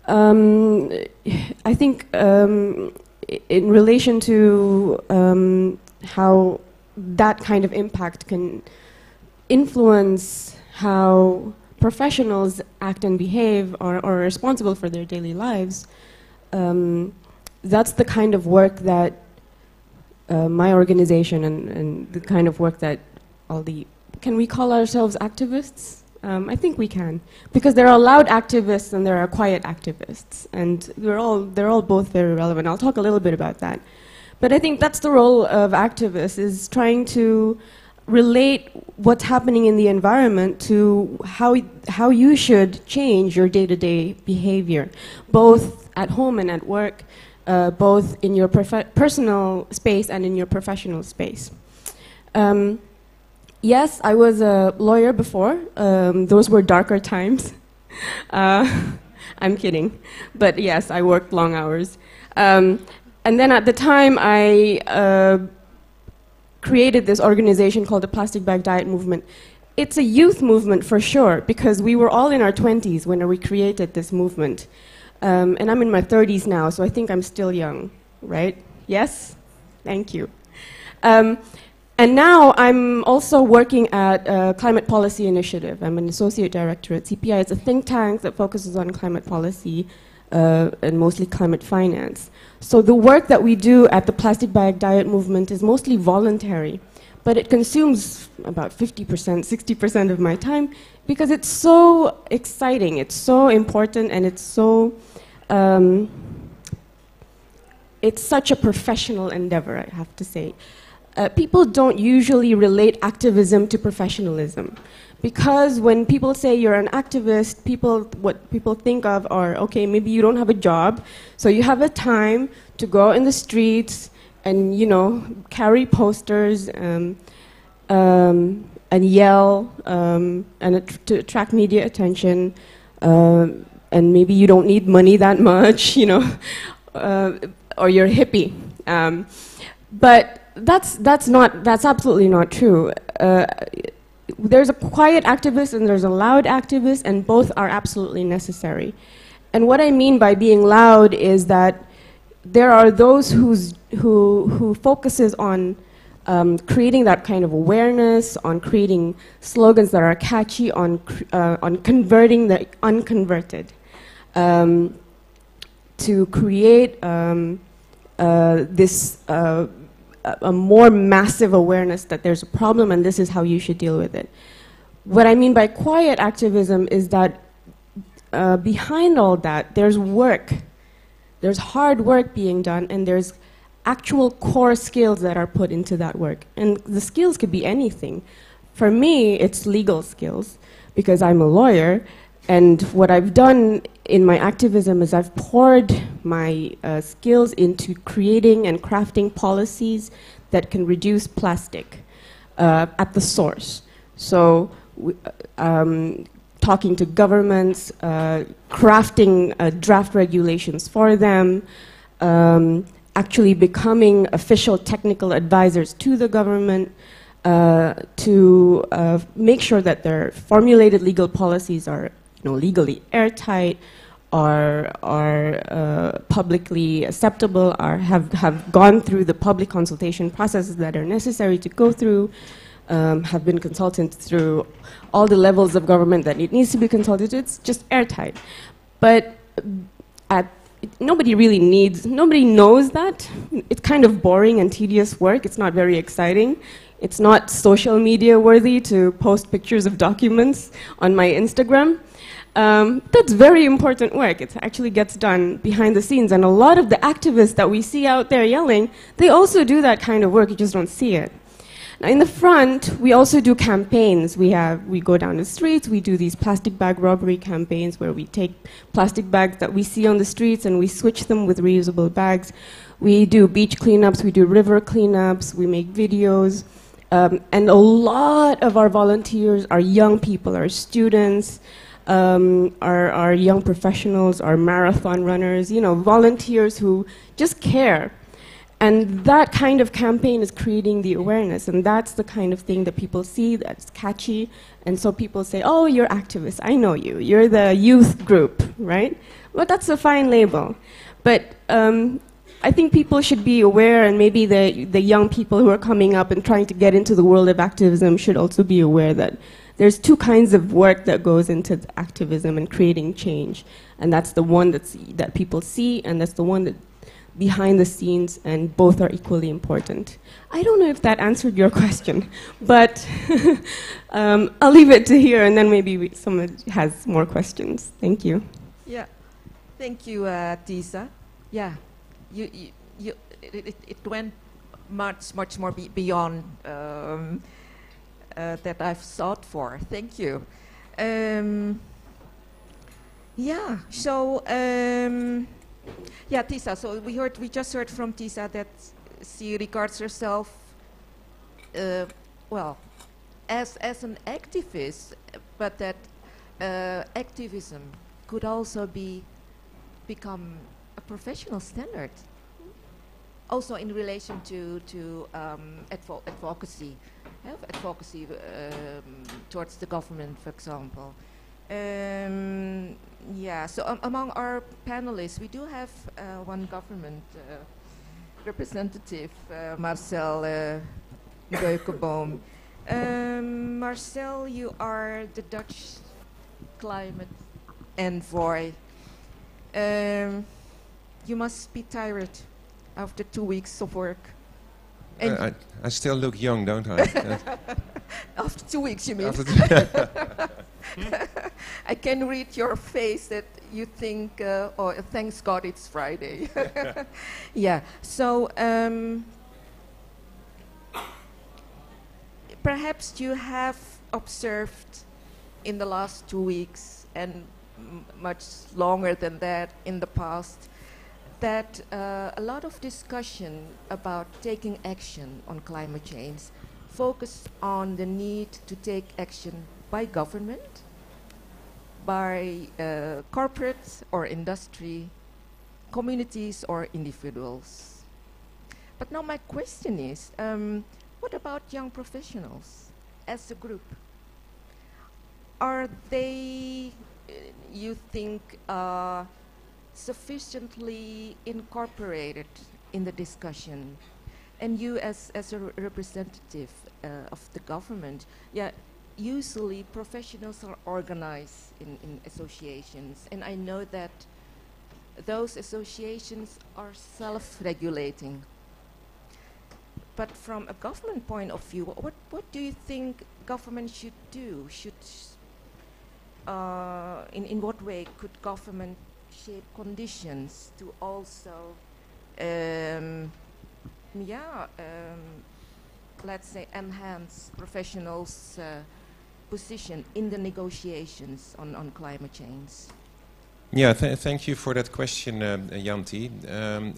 I think in relation to how that kind of impact can influence how professionals act and behave or are responsible for their daily lives, that's the kind of work that my organization and the kind of work that all the, can we call ourselves activists? I think we can, because there are loud activists and there are quiet activists, and they're all both very relevant. I'll talk a little bit about that. But I think that's the role of activists, is trying to relate what's happening in the environment to how you should change your day-to-day behavior, both at home and at work, both in your personal space and in your professional space. Yes, I was a lawyer before. Those were darker times. I'm kidding. But yes, I worked long hours. And then at the time, I created this organization called the Plastic Bag Diet Movement. It's a youth movement for sure, because we were all in our 20s when we created this movement. And I'm in my 30s now, so I think I'm still young, right? Yes? Thank you. And now I'm also working at Climate Policy Initiative. I'm an associate director at CPI. It's a think tank that focuses on climate policy and mostly climate finance. So the work that we do at the Plastic Bag Diet Movement is mostly voluntary, but it consumes about 50%, 60% of my time, because it's so exciting, it's so important, and it's so, it's such a professional endeavor, I have to say. People don't usually relate activism to professionalism, because when people say you're an activist, what people think of are, okay, maybe you don't have a job, so you have a time to go in the streets and, carry posters and yell and to attract media attention, and maybe you don't need money that much, or you're a hippie. But that's absolutely not true. There's a quiet activist and there's a loud activist, and both are absolutely necessary. And what I mean by being loud is that there are those who focuses on creating that kind of awareness, on creating slogans that are catchy, on converting the unconverted, to create this a more massive awareness that there's a problem and this is how you should deal with it. What I mean by quiet activism is that behind all that, there's work. There's hard work being done, and there's actual core skills that are put into that work. And the skills could be anything. For me, it's legal skills, because I'm a lawyer, and what I've done in my activism is I've poured my skills into creating and crafting policies that can reduce plastic at the source. So talking to governments, crafting draft regulations for them, actually becoming official technical advisors to the government to make sure that their formulated legal policies are legally airtight, are publicly acceptable, have gone through the public consultation processes that are necessary to go through, have been consulted through all the levels of government that it needs to be consulted. It's just airtight. But nobody really nobody knows that. It's kind of boring and tedious work. It's not very exciting. It's not social media worthy to post pictures of documents on my Instagram. That's very important work. It actually gets done behind the scenes. And a lot of the activists that we see out there yelling, they also do that kind of work. You just don't see it. Now, in the front, we also do campaigns. We go down the streets, we do these plastic bag robbery campaigns where we take plastic bags that we see on the streets and we switch them with reusable bags. We do beach cleanups, we do river cleanups, we make videos. And a lot of our volunteers are young people, are students, are young professionals, are marathon runners, volunteers who just care. And that kind of campaign is creating the awareness, and that's the kind of thing that people see that's catchy, and so people say, oh, you're activists, I know you, you're the youth group, right? Well, that's a fine label. But I think people should be aware, and maybe the young people who are coming up and trying to get into the world of activism should also be aware that there's two kinds of work that goes into activism and creating change, and that's the one that people see, and that's the one that behind the scenes, and both are equally important. I don't know if that answered your question, but I'll leave it to here, and then maybe someone has more questions. Thank you. Yeah, thank you, Tisa. Yeah, it went much more beyond that I've sought for. Thank you. Yeah. So. Yeah, Tisa. So we just heard from Tisa that she regards herself, well, as an activist, but that activism could also become a professional standard. Also in relation to advocacy, advocacy towards the government, for example. Yeah, so among our panelists, we do have one government representative, Marcel Beukeboom. Marcel, you are the Dutch climate envoy. You must be tired after 2 weeks of work. And I still look young, don't I? After 2 weeks, you mean? I can read your face that you think, oh, thanks God it's Friday. Yeah, so perhaps you have observed in the last 2 weeks and much longer than that in the past that a lot of discussion about taking action on climate change focused on the need to take action by government, by corporate or industry, communities or individuals. But now my question is, what about young professionals as a group? Are they, you think, sufficiently incorporated in the discussion? And you as a representative of the government, yeah, usually professionals are organized in associations, and I know that those associations are self-regulating. But from a government point of view, what do you think government should do? In what way could government shape conditions to also, let's say, enhance professionals' position in the negotiations on climate change? Yeah, thank you for that question, Yanti.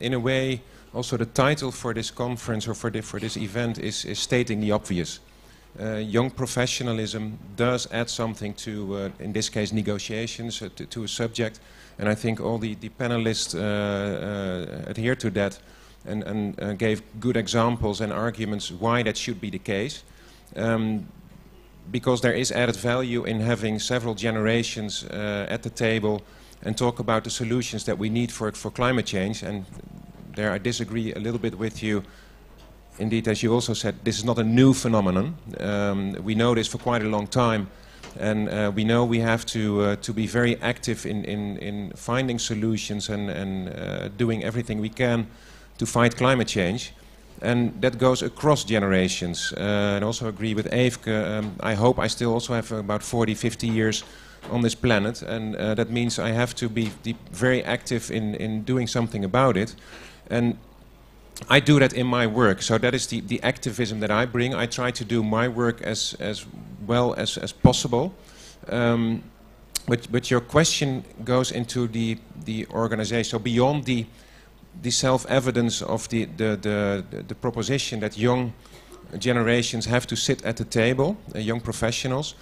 In a way, also the title for this conference or for this event is stating the obvious. Young professionalism does add something to, in this case, negotiations, to a subject, and I think all the panelists adhere to that and gave good examples and arguments why that should be the case. Because there is added value in having several generations at the table and talk about the solutions that we need for climate change. And there I disagree a little bit with you. indeed, as you also said, this is not a new phenomenon. We know this for quite a long time, and we know we have to be very active in finding solutions and doing everything we can to fight climate change. And that goes across generations. And also agree with Eefke, I hope I still also have about 40, 50 years on this planet, and that means I have to be very active in doing something about it. And I do that in my work, so that is the activism that I bring. I try to do my work as well as possible. But your question goes into the organization, so beyond the self-evidence of the proposition that young generations have to sit at the table, young professionals.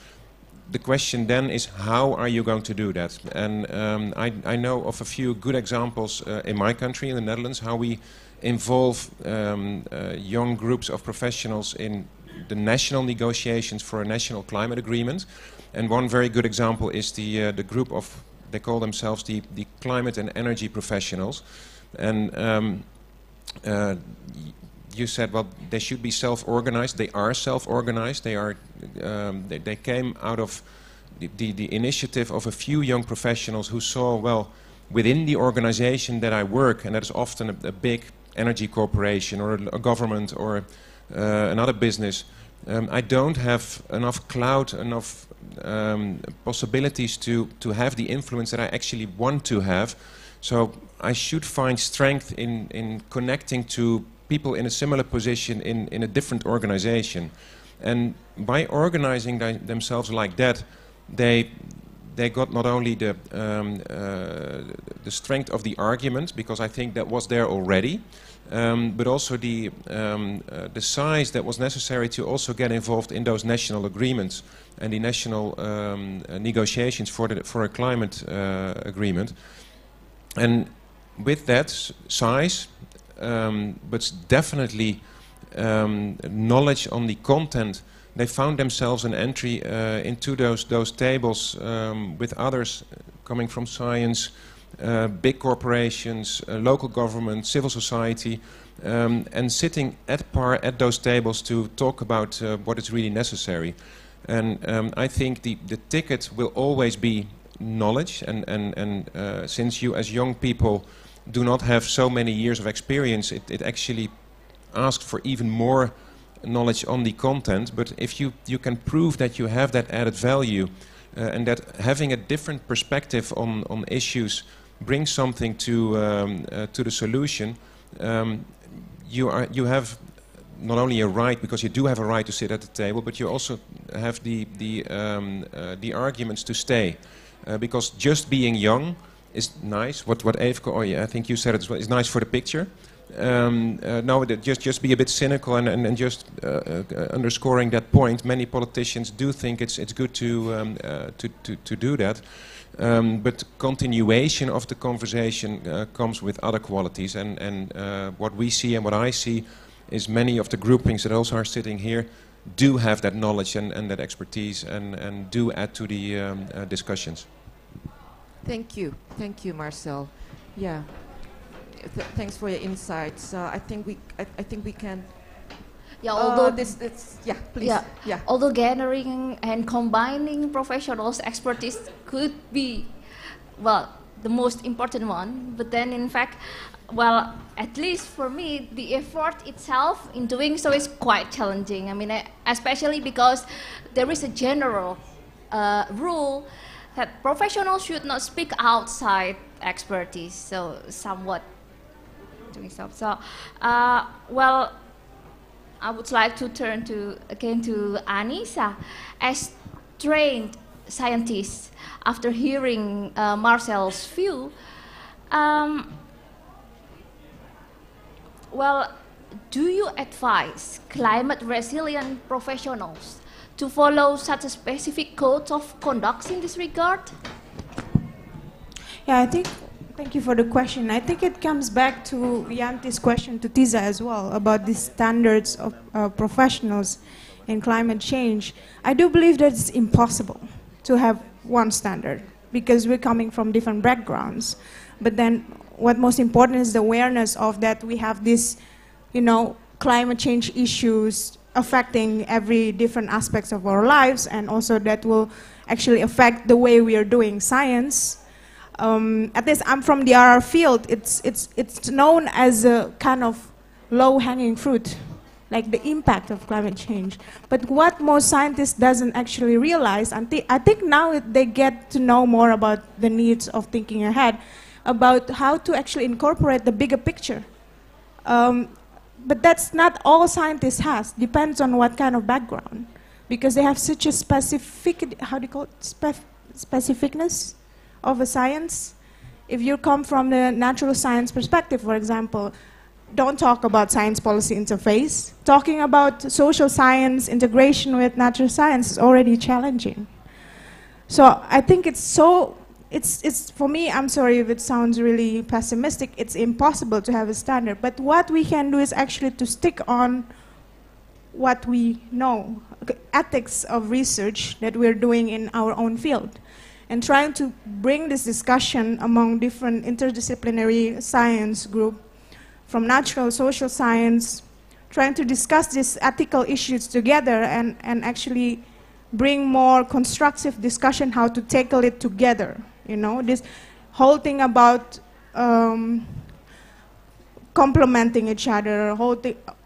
The question then is, how are you going to do that? And I know of a few good examples in my country, in the Netherlands, how we involve young groups of professionals in the national negotiations for a national climate agreement. And one very good example is the group of, they call themselves the climate and energy professionals. And you said, well, they should be self-organized. They are self-organized. They came out of the initiative of a few young professionals who saw, well, within the organization that I work, and that is often a big energy corporation or a government or another business, I don't have enough clout, enough possibilities to have the influence that I actually want to have. So I should find strength in connecting to people in a similar position in a different organization. And by organizing themselves like that, they got not only the strength of the argument, because I think that was there already, but also the size that was necessary to also get involved in those national agreements and the national negotiations for a climate agreement. And with that size, but definitely knowledge on the content, they found themselves an entry into those tables with others coming from science, big corporations, local government, civil society, and sitting at par at those tables to talk about what is really necessary. And I think the ticket will always be knowledge, and since you as young people do not have so many years of experience, it actually asks for even more knowledge on the content. But if you can prove that you have that added value and that having a different perspective on issues brings something to the solution, you have not only a right, because you do have a right to sit at the table, but you also have the arguments to stay. Because just being young is nice. What Eefke, oh yeah, I think you said it as well, is nice for the picture. No, just be a bit cynical and just underscoring that point. Many politicians do think it's good to do that, but continuation of the conversation comes with other qualities. And what we see and what I see is many of the groupings that also are sitting here do have that knowledge and that expertise and do add to the discussions. Thank you, Marcel. Yeah, thanks for your insights. I think we can. Yeah, although yeah, please. Yeah. Although gathering and combining professionals' expertise could be, well, the most important one, but then in fact, well, at least for me, the effort itself in doing so is quite challenging. I mean, especially because there is a general rule that professionals should not speak outside expertise, so somewhat doing so. So, well, I would like to turn again to Anissa. As trained scientists, after hearing Marcel's view, well, do you advise climate resilient professionals to follow such a specific code of conduct in this regard? Yeah, thank you for the question. I think it comes back to Yanti's question to Tiza as well about the standards of professionals in climate change. I do believe that it's impossible to have one standard because we're coming from different backgrounds. But then what most important is the awareness of that we have this, climate change issues affecting every different aspects of our lives, and also that will actually affect the way we are doing science. At least I'm from the RR field. It's known as a kind of low-hanging fruit, like the impact of climate change. But what most scientists doesn't actually realize, I think now they get to know more about the needs of thinking ahead, about how to actually incorporate the bigger picture. But that's not all scientists has. Depends on what kind of background, because they have such a specific, how do you call it, specificness of a science. If you come from the natural science perspective, for example, don't talk about science policy interface. Talking about social science integration with natural science is already challenging. So I think it's for me, I'm sorry if it sounds really pessimistic, it's impossible to have a standard. But what we can do is actually to stick on what we know, ethics of research that we're doing in our own field, and trying to bring this discussion among different interdisciplinary science group, from natural, social science, trying to discuss these ethical issues together and actually bring more constructive discussion how to tackle it together. You know, this whole thing about complementing each other,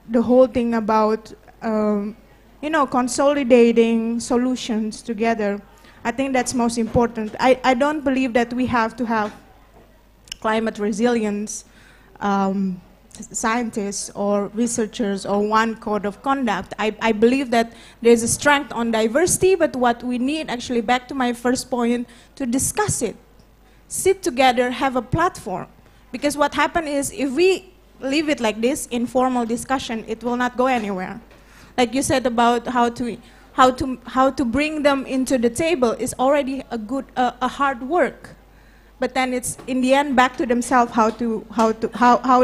the whole thing about consolidating solutions together. I think that's most important. I don't believe that we have to have climate resilience scientists or researchers or one code of conduct. I believe that there's a strength on diversity, but what we need, actually back to my first point, to discuss it. Sit together, have a platform. Because what happens is, if we leave it like this, informal discussion, it will not go anywhere. Like you said about how to bring them into the table is already a hard work. But then it's in the end back to themselves how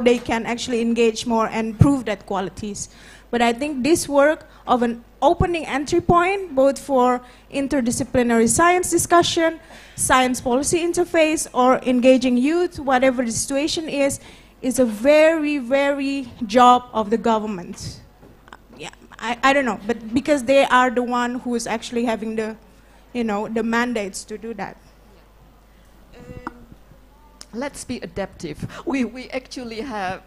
they can actually engage more and prove that qualities. But I think this work of an opening entry point, both for interdisciplinary science discussion, science policy interface, or engaging youth, whatever the situation is a very, very job of the government. Yeah, I don't know, but because they are the one who is actually having the mandates to do that. Let's be adaptive. We actually have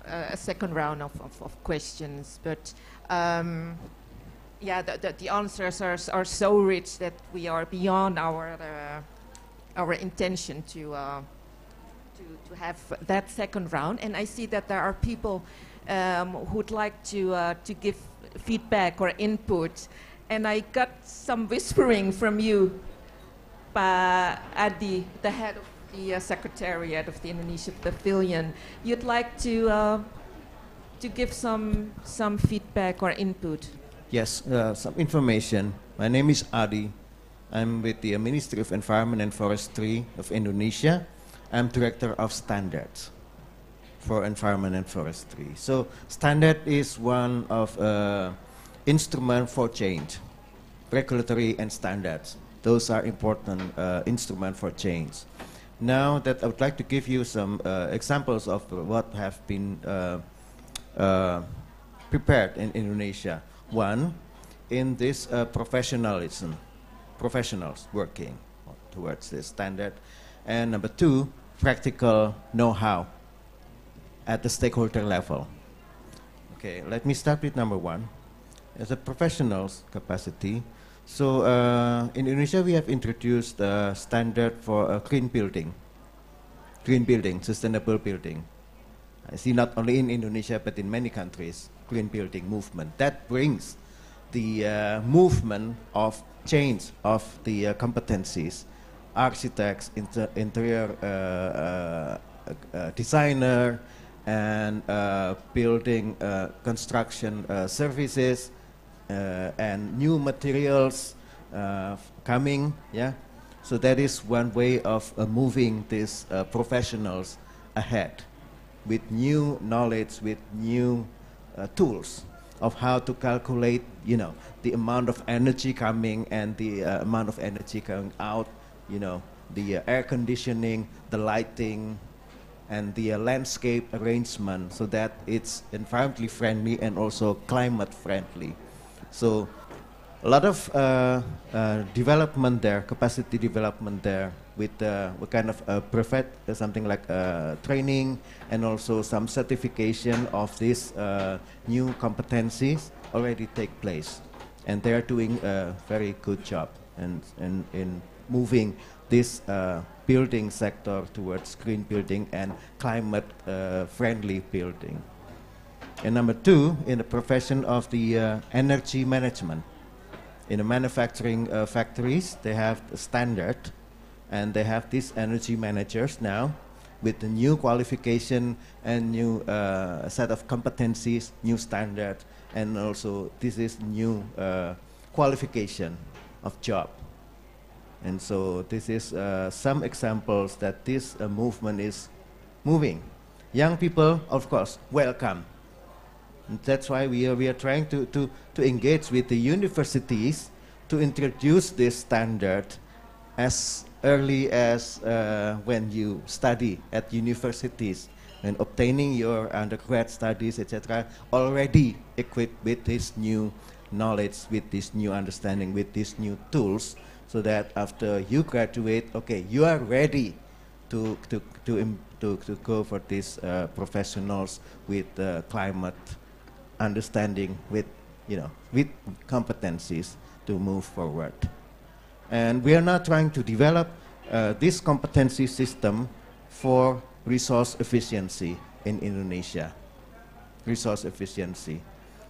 a second round of questions, but yeah, the answers are so rich that we are beyond our intention to have that second round. And I see that there are people who'd like to give feedback or input, and I got some whispering from you, Pa Adi, the head of the Secretariat of the Indonesia Pavilion. You'd like to give some feedback or input? Yes, some information. My name is Adi. I'm with the Ministry of Environment and Forestry of Indonesia. I'm Director of Standards for Environment and Forestry. So standard is one of instrument for change, regulatory and standards. Those are important instruments for change. Now that I would like to give you some examples of what have been prepared in Indonesia. One, in this professionalism, professionals working towards this standard. And number two, practical know-how at the stakeholder level. Okay, let me start with number one. As a professional's capacity, so in Indonesia we have introduced a standard for green building, sustainable building. I see not only in Indonesia but in many countries, green building movement. That brings the movement of change of the competencies, architects, interior designer, and building construction services, and new materials coming, yeah. So that is one way of moving these professionals ahead with new knowledge, with new tools of how to calculate, the amount of energy coming and the amount of energy going out, the air conditioning, the lighting, and the landscape arrangement so that it's environmentally friendly and also climate friendly. So a lot of development there, capacity development there, with kind of something like training and also some certification of these new competencies already take place. And they are doing a very good job in moving this building sector towards green building and climate friendly building. And number two, in the profession of the energy management. In the manufacturing factories, they have the standard, and they have these energy managers now with the new qualification and new set of competencies, new standard, and also this is new qualification of job. And so this is some examples that this movement is moving. Young people, of course, welcome. And that's why we are trying to engage with the universities to introduce this standard as early as when you study at universities and obtaining your undergrad studies, etc., already equipped with this new knowledge, with this new understanding, with these new tools, so that after you graduate, okay, you are ready to go for these professionals with climate understanding, with with competencies to move forward. And we are now trying to develop this competency system for resource efficiency in Indonesia. Resource efficiency.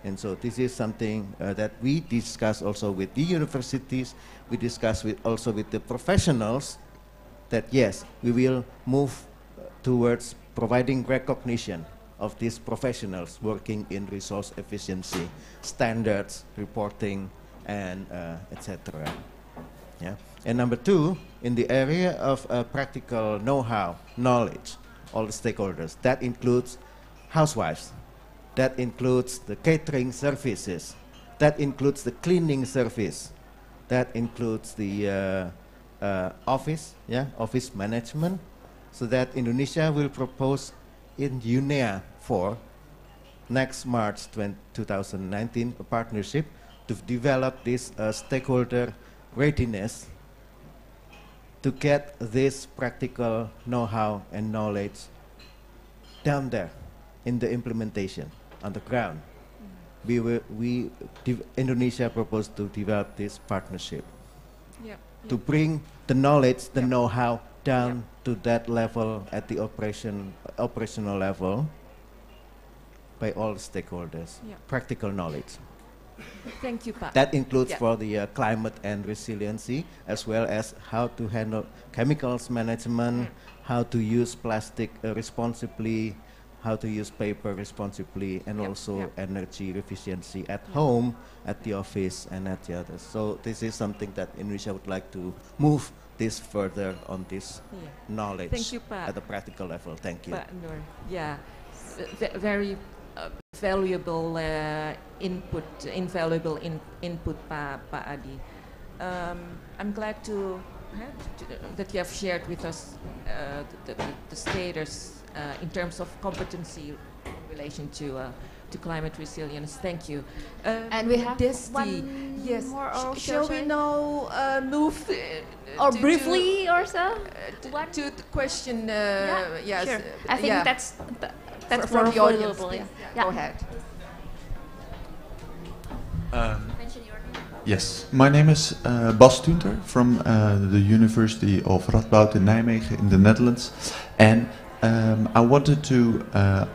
And so this is something that we discuss also with the universities, we discuss also with the professionals, that yes, we will move towards providing recognition of these professionals working in resource efficiency, standards, reporting, and etc. Yeah. And number two, in the area of practical know-how, knowledge, all the stakeholders, that includes housewives, that includes the catering services, that includes the cleaning service, that includes the office management, so that Indonesia will propose in UNEA 4 next March 2019 a partnership to develop this stakeholder readiness to get this practical know-how and knowledge down there in the implementation on the ground. Indonesia proposed to develop this partnership to bring the knowledge, the know-how down to that level at the operational level by all stakeholders. Practical knowledge. Thank you, Pa. That includes for the climate and resiliency, as well as how to handle chemicals management, how to use plastic responsibly, how to use paper responsibly, and also energy efficiency at home, at the office, and at the others. So this is something that Indonesia would like to move this further on this knowledge. Thank you, Pa. At the practical level. Thank you. Pa Nur. Yeah, very valuable invaluable input, Pa Adi. I'm glad that you have shared with us the status in terms of competency in relation to climate resilience. Thank you. And we have one more. Shall we now move or briefly or so to the question? Yes, sure. I think that's from the audience. Go ahead. Yes, my name is Bas Tunter from the University of Radboud in Nijmegen in the Netherlands, and I wanted to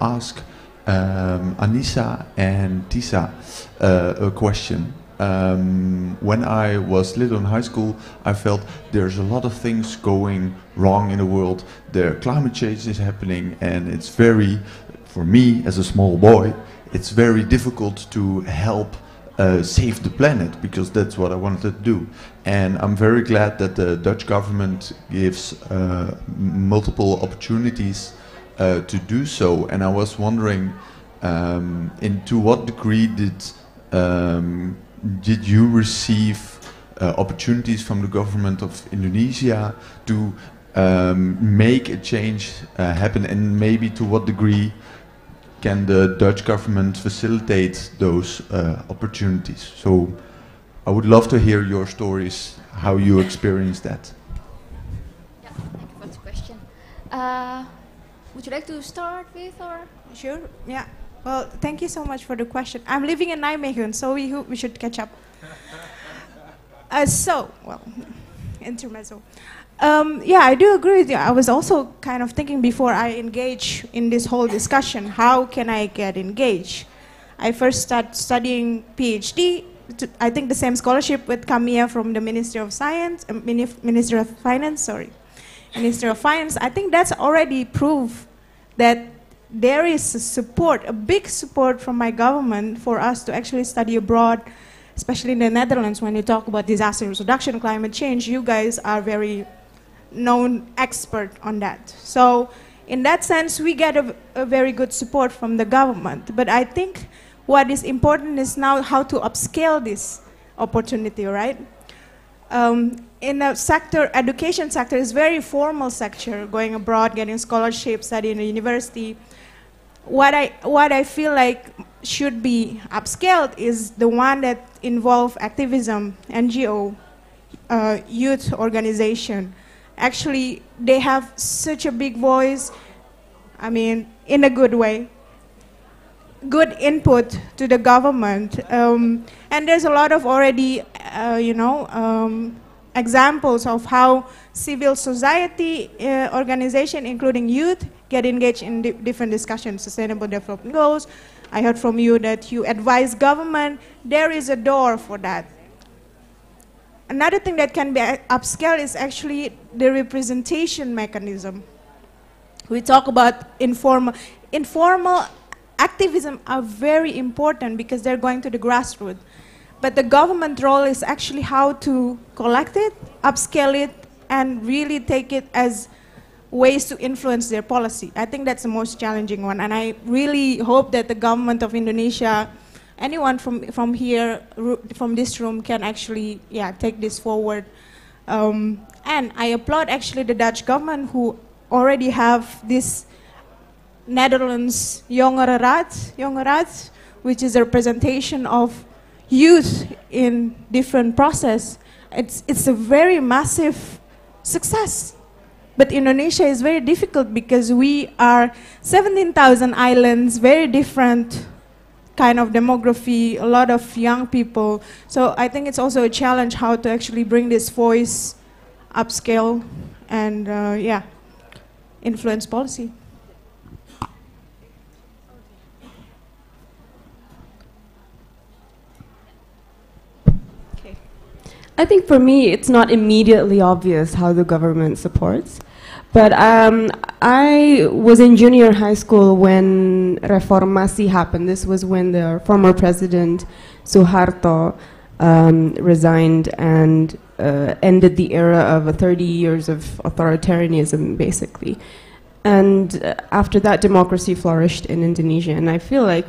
ask Anissa and Tisa a question. When I was little in high school, I felt there's a lot of things going wrong in the world. Climate change is happening, and it's for me as a small boy, it's very difficult to help save the planet, because that's what I wanted to do. And I'm very glad that the Dutch government gives multiple opportunities to do so. And I was wondering, to what degree did you receive opportunities from the government of Indonesia to make a change happen, and maybe to what degree can the Dutch government facilitate those opportunities? So I would love to hear your stories, how you experience that. Yeah, thank you for the question. Would you like to start with, or? Sure, yeah. Well, thank you so much for the question. I'm living in Nijmegen, so we should catch up. Intermezzo. Yeah, I do agree with you. I was also kind of thinking before I engage in this whole discussion, how can I get engaged? I first started studying PhD. I think the same scholarship with Camilla from the Ministry of Science, Ministry of Finance. I think that's already proof that there is a support, a big support from my government for us to actually study abroad, especially in the Netherlands. When you talk about disaster reduction, climate change, you guys are very known expert on that. So in that sense, we get a very good support from the government. But I think what is important is now how to upscale this opportunity, right? In the sector, education sector is very formal sector, going abroad, getting scholarship, studying in a university. What I feel like should be upscaled is the one that involve activism, NGO, youth organization. Actually, they have such a big voice, I mean, in a good way. Good input to the government. And there's a lot of already, examples of how civil society organization, including youth, get engaged in different discussions, sustainable development goals. I heard from you that you advise government. There is a door for that. Another thing that can be upscaled is actually the representation mechanism. We talk about informal activism are very important because they're going to the grassroots. But the government role is actually how to collect it, upscale it, and really take it as ways to influence their policy. I think that's the most challenging one. And I really hope that the government of Indonesia, anyone from here, from this room, can actually take this forward. And I applaud actually the Dutch government who already have this Netherlands Jongeraad, which is a representation of youth in different process. It's a very massive success. But Indonesia is very difficult because we are 17,000 islands, very different kind of demography, a lot of young people. So I think it's also a challenge how to actually bring this voice upscale and influence policy. I think for me, it's not immediately obvious how the government supports. But I was in junior high school when Reformasi happened. This was when the former president, Suharto, resigned and ended the era of 30 years of authoritarianism, basically. And after that, democracy flourished in Indonesia. And I feel like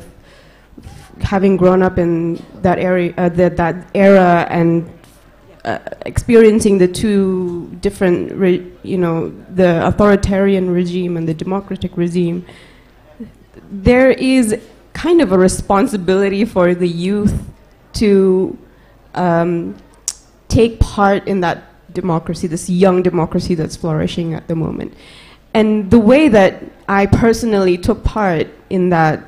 having grown up in that area, that era and experiencing the two different, the authoritarian regime and the democratic regime, there is kind of a responsibility for the youth to take part in that democracy, this young democracy that's flourishing at the moment. And the way that I personally took part in that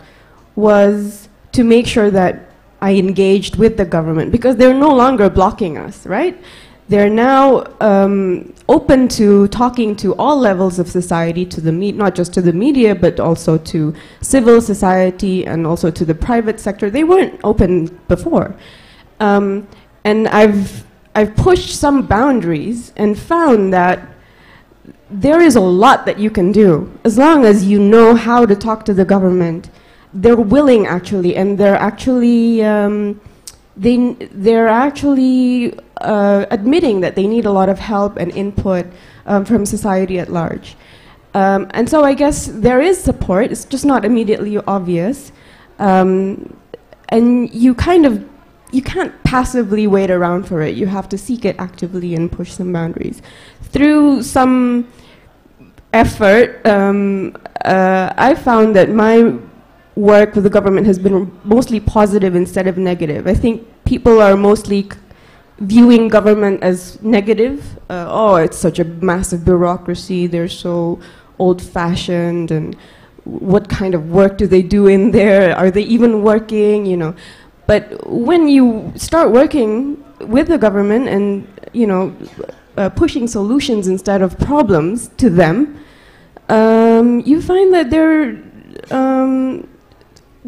was to make sure that I engaged with the government, because they're no longer blocking us, right? They're now open to talking to all levels of society, to the not just to the media, but also to civil society and also to the private sector. They weren't open before. And I've pushed some boundaries and found that there is a lot that you can do as long as you know how to talk to the government. They're willing, actually, and they're actually admitting that they need a lot of help and input from society at large. And so I guess there is support. It's just not immediately obvious, and you can't passively wait around for it. You have to seek it actively and push some boundaries through some effort, I found that my work with the government has been mostly positive instead of negative. I think people are mostly viewing government as negative. Oh, it's such a massive bureaucracy, they're so old-fashioned, and what kind of work do they do in there? Are they even working, you know? But when you start working with the government and, you know, pushing solutions instead of problems to them, you find that they're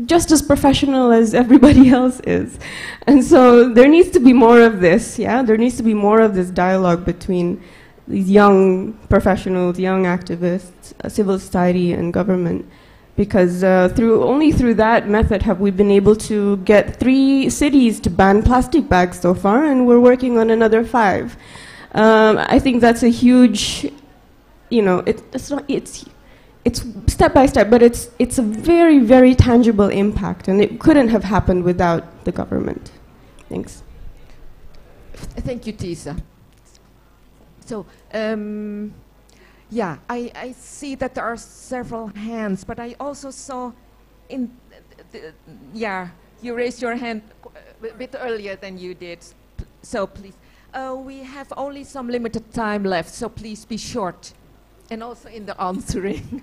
just as professional as everybody else is. And so there needs to be more of this, yeah? There needs to be more of this dialogue between these young professionals, young activists, civil society, and government. Because only through that method have we been able to get 3 cities to ban plastic bags so far, and we're working on another 5. I think that's a huge, you know, it's step by step, but it's a very, very tangible impact, and it couldn't have happened without the government. Thanks. Thank you, Tisa. So, yeah, I see that there are several hands, but I also saw yeah, you raised your hand a bit earlier than you did, so please. We have only some limited time left, so please be short, and also in the answering.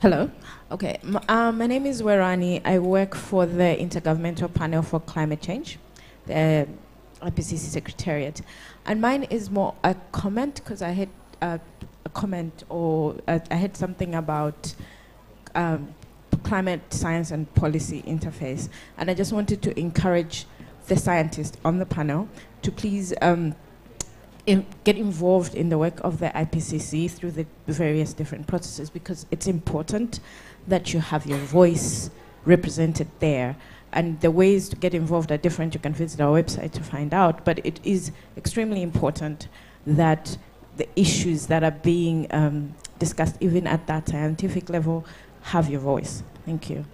Hello. Okay. My name is Werani. I work for the Intergovernmental Panel for Climate Change, the IPCC Secretariat. And mine is more a comment, because I had a comment, or I had something about climate science and policy interface. And I just wanted to encourage the scientists on the panel to please get involved in the work of the IPCC through the various different processes, because it's important that you have your voice represented there. And the ways to get involved are different. You can visit our website to find out. But it is extremely important that the issues that are being discussed, even at that scientific level, have your voice. Thank you.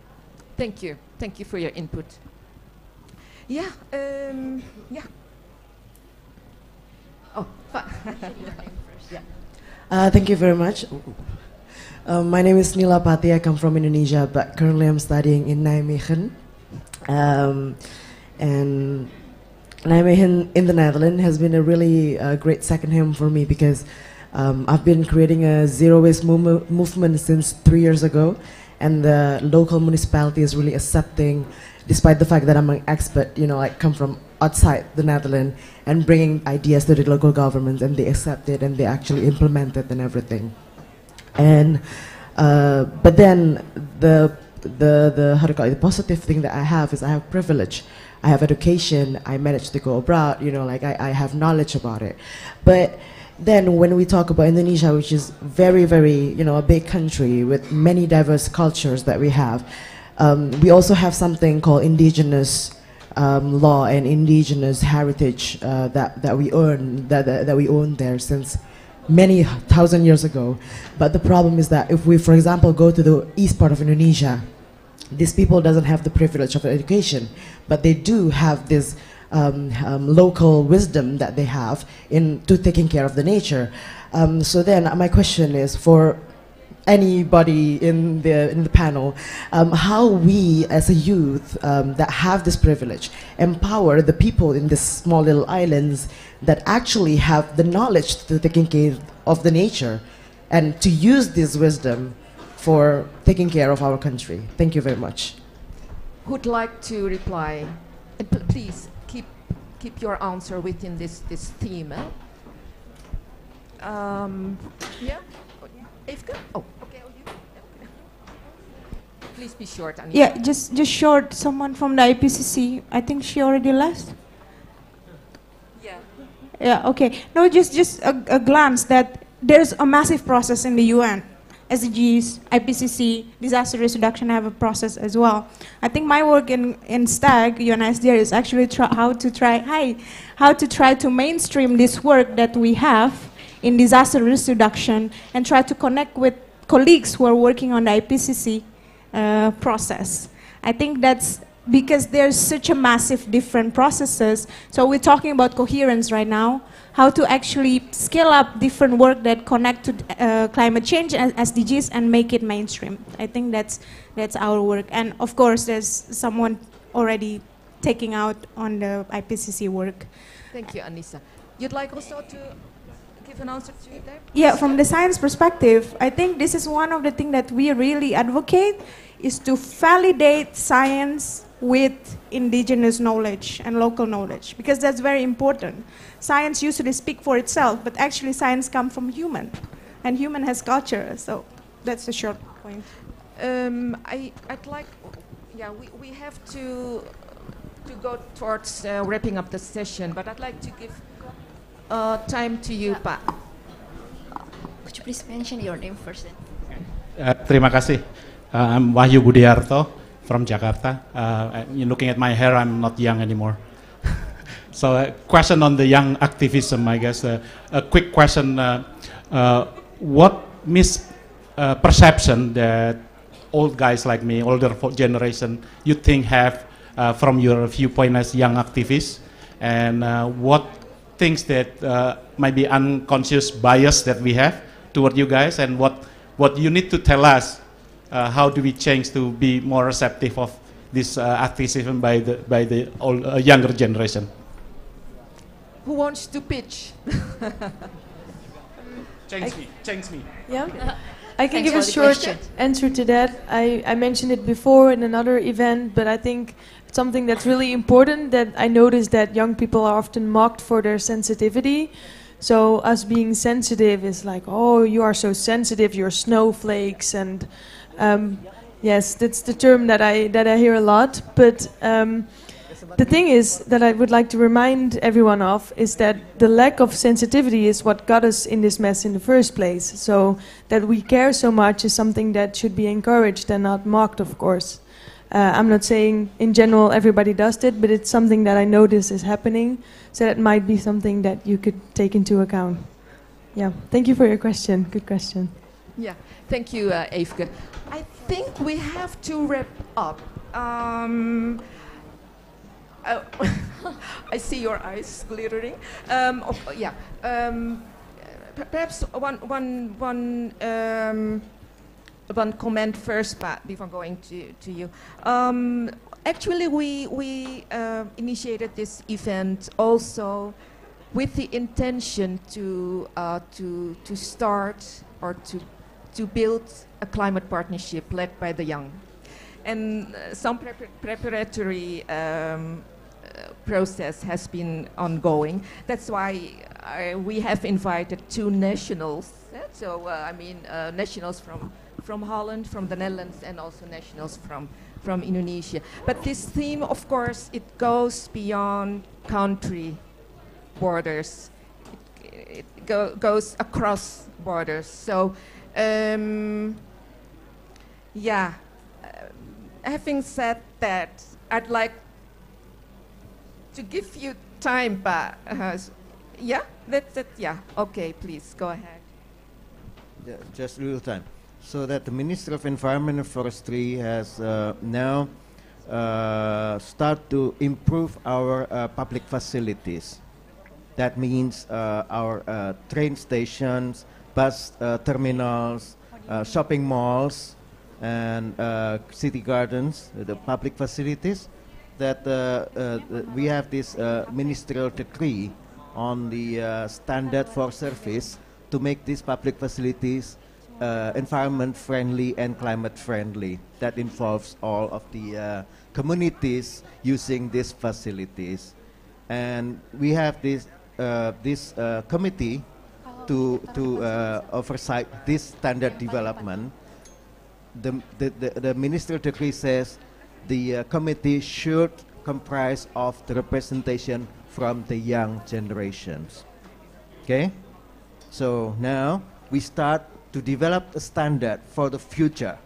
Thank you. Thank you for your input. Yeah. Yeah. Oh, yeah. Thank you very much. My name is Nila Pati. I come from Indonesia, but currently I'm studying in Nijmegen. And Nijmegen in the Netherlands has been a really great second home for me, because I've been creating a zero waste movement since 3 years ago, and the local municipality is really accepting, despite the fact that I'm an expert, you know, I come from outside the Netherlands, and bringing ideas to the local governments, and they accept it and they actually implement it and everything. And but then the how to call it, the positive thing that I have is I have privilege. I have education, I managed to go abroad, you know, like I have knowledge about it. But then when we talk about Indonesia, which is very, very, you know, a big country with many diverse cultures that we have, we also have something called indigenous law and indigenous heritage that we earn, that we own there since many thousand years ago. But the problem is that if we, for example, go to the east part of Indonesia, these people doesn't have the privilege of education, but they do have this local wisdom that they have into taking care of the nature. So then my question is for anybody in the panel, how we as a youth that have this privilege empower the people in these small little islands that actually have the knowledge to taking care of the nature and to use this wisdom for taking care of our country. Thank you very much. Who'd like to reply? And please keep your answer within this theme. Eh? Yeah. Evke? Oh, okay. Oh, you. Okay. Please be short, Anita. Yeah, just short. Someone from the IPCC. I think she already left. Yeah. Yeah. Okay. No, just a glance that there's a massive process in the UN. SDGs, IPCC, disaster risk reduction have a process as well. I think my work in STAG, UNSDR, is actually how to try to mainstream this work that we have in disaster risk reduction and try to connect with colleagues who are working on the IPCC process. I think that's because there's such a massive different processes. So we're talking about coherence right now, how to actually scale up different work that connect to climate change and SDGs and make it mainstream. I think that's our work. And of course, there's someone already taking out on the IPCC work. Thank you, Anissa. You'd like also to give an answer to that? Yeah, from the science perspective, I think this is one of the things that we really advocate, is to validate science with indigenous knowledge and local knowledge, because that's very important. Science usually speaks for itself, but actually science comes from human, and human has culture, so that's a short point. I'd like, yeah, we have to go towards wrapping up the session, but I'd like to give time to you, Pak. Could you please mention your name first? Terima kasih. I'm Wahyu Budiarto from Jakarta. Looking at my hair, I'm not young anymore. So a question on the young activism, I guess. A quick question. What misperception that old guys like me, older generation, you think have from your viewpoint as young activists? And what things that might be unconscious bias that we have toward you guys, and what you need to tell us, how do we change to be more receptive of this activism by the younger generation? Who wants to pitch? Change me. Yeah, I can Thanks give a for the short question. answer to that. I mentioned it before in another event, but I think something that's really important, that I noticed that young people are often mocked for their sensitivity. So us being sensitive is like, oh, you are so sensitive, you're snowflakes, and yes, that's the term that I hear a lot. But the thing is that I would like to remind everyone of is that the lack of sensitivity is what got us in this mess in the first place. So that we care so much is something that should be encouraged and not mocked, of course. I'm not saying in general everybody does it, but it's something that I notice is happening. So that might be something that you could take into account. Yeah, thank you for your question. Good question. Yeah, thank you, Eefke. I think we have to wrap up. I see your eyes glittering. Perhaps one comment first, Pat, before going to you. Actually, we initiated this event also with the intention to start or to build a climate partnership led by the young, and some preparatory process has been ongoing. That's why we have invited two nationals. So nationals from Holland, from the Netherlands, and also nationals from Indonesia. But this theme, of course, it goes beyond country borders. It goes across borders. So, having said that, I'd like to give you time, but yeah, that's it. Yeah, okay, please go ahead. Yeah, just real time. So that the Minister of Environment and Forestry has now start to improve our public facilities. That means our train stations, bus terminals, shopping malls, and city gardens, the public facilities. That we have this ministerial decree on the standard for service to make these public facilities environment friendly and climate friendly. That involves all of the communities using these facilities, and we have this committee to oversight this standard development. The ministerial decree says the committee should comprise of the representation from the young generations. Okay, so now we start to develop a standard for the future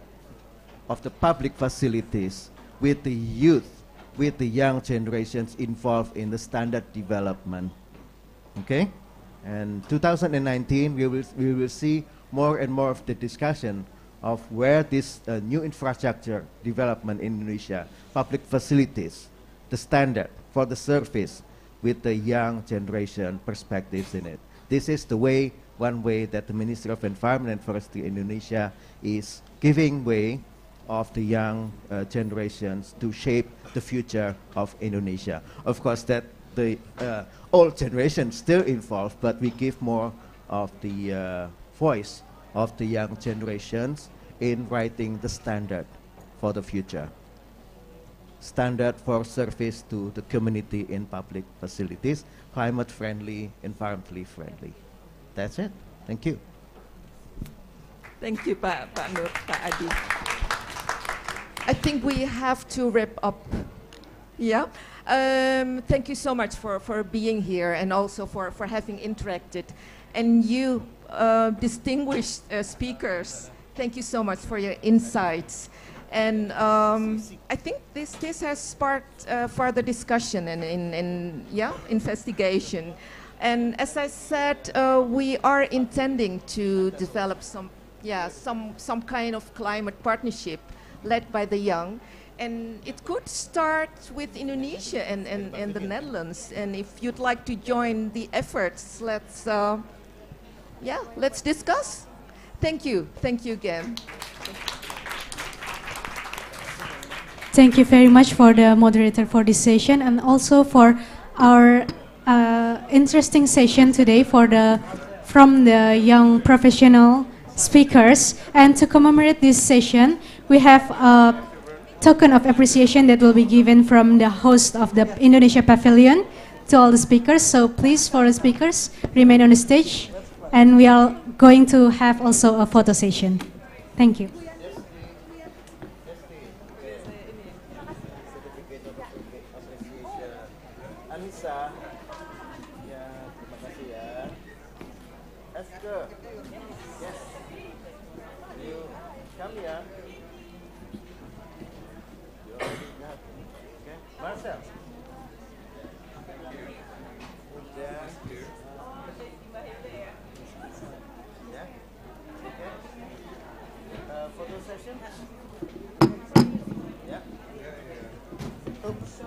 of the public facilities with the youth, with the young generations involved in the standard development. Okay, and 2019 we will see more and more of the discussion of where this new infrastructure development in Indonesia, public facilities, the standard for the service with the young generation perspectives in it. This is the way, one way that the Ministry of Environment and Forestry Indonesia is giving way of the young generations to shape the future of Indonesia. Of course, that the old generation still involved, but we give more of the voice of the young generations in writing the standard for the future. Standard for service to the community in public facilities, climate friendly, environmentally friendly. That's it. Thank you. Thank you, Pak Nur, Pak Adi. I think we have to wrap up. Yeah. Thank you so much for being here and also for having interacted. And you, distinguished speakers, thank you so much for your insights. And I think this has sparked further discussion and investigation. And as I said, we are intending to develop some kind of climate partnership led by the young. And it could start with Indonesia and the Netherlands. And if you'd like to join the efforts, let's discuss. Thank you. Thank you again. Thank you very much for the moderator for this session and also for our interesting session today from the young professional speakers. And to commemorate this session, we have a token of appreciation that will be given from the host of the Indonesia Pavilion to all the speakers. So please, for the speakers, remain on the stage. And we are going to have also a photo session. Thank you. Anissa, ya terima kasih ya. Esker, yes, you come here. Okay, Marcel. Udah. Ya, okay. Photo session. Ya. Oops.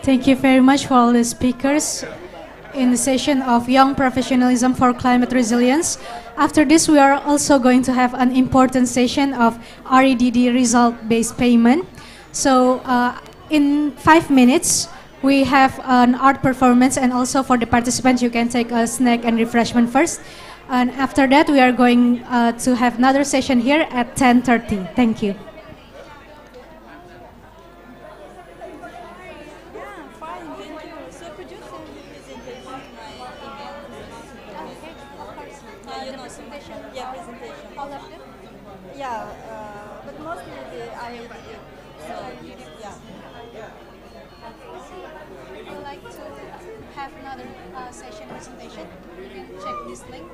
Thank you very much for all the speakers in the session of Young Professionalism for Climate Resilience. After this, we are also going to have an important session of REDD result-based payment. So in 5 minutes, we have an art performance, and also for the participants, you can take a snack and refreshment first. And after that, we are going to have another session here at 10:30. Thank you. Session presentation, you can check this link.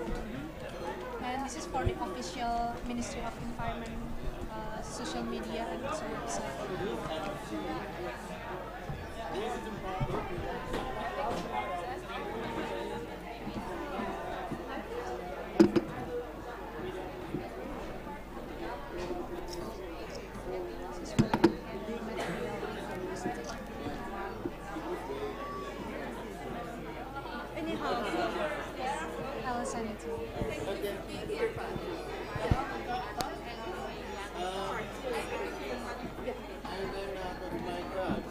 And this is for the official Ministry of Environment social media and also website. I'll send it to you. And then my God.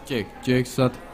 Cek, cek, satu.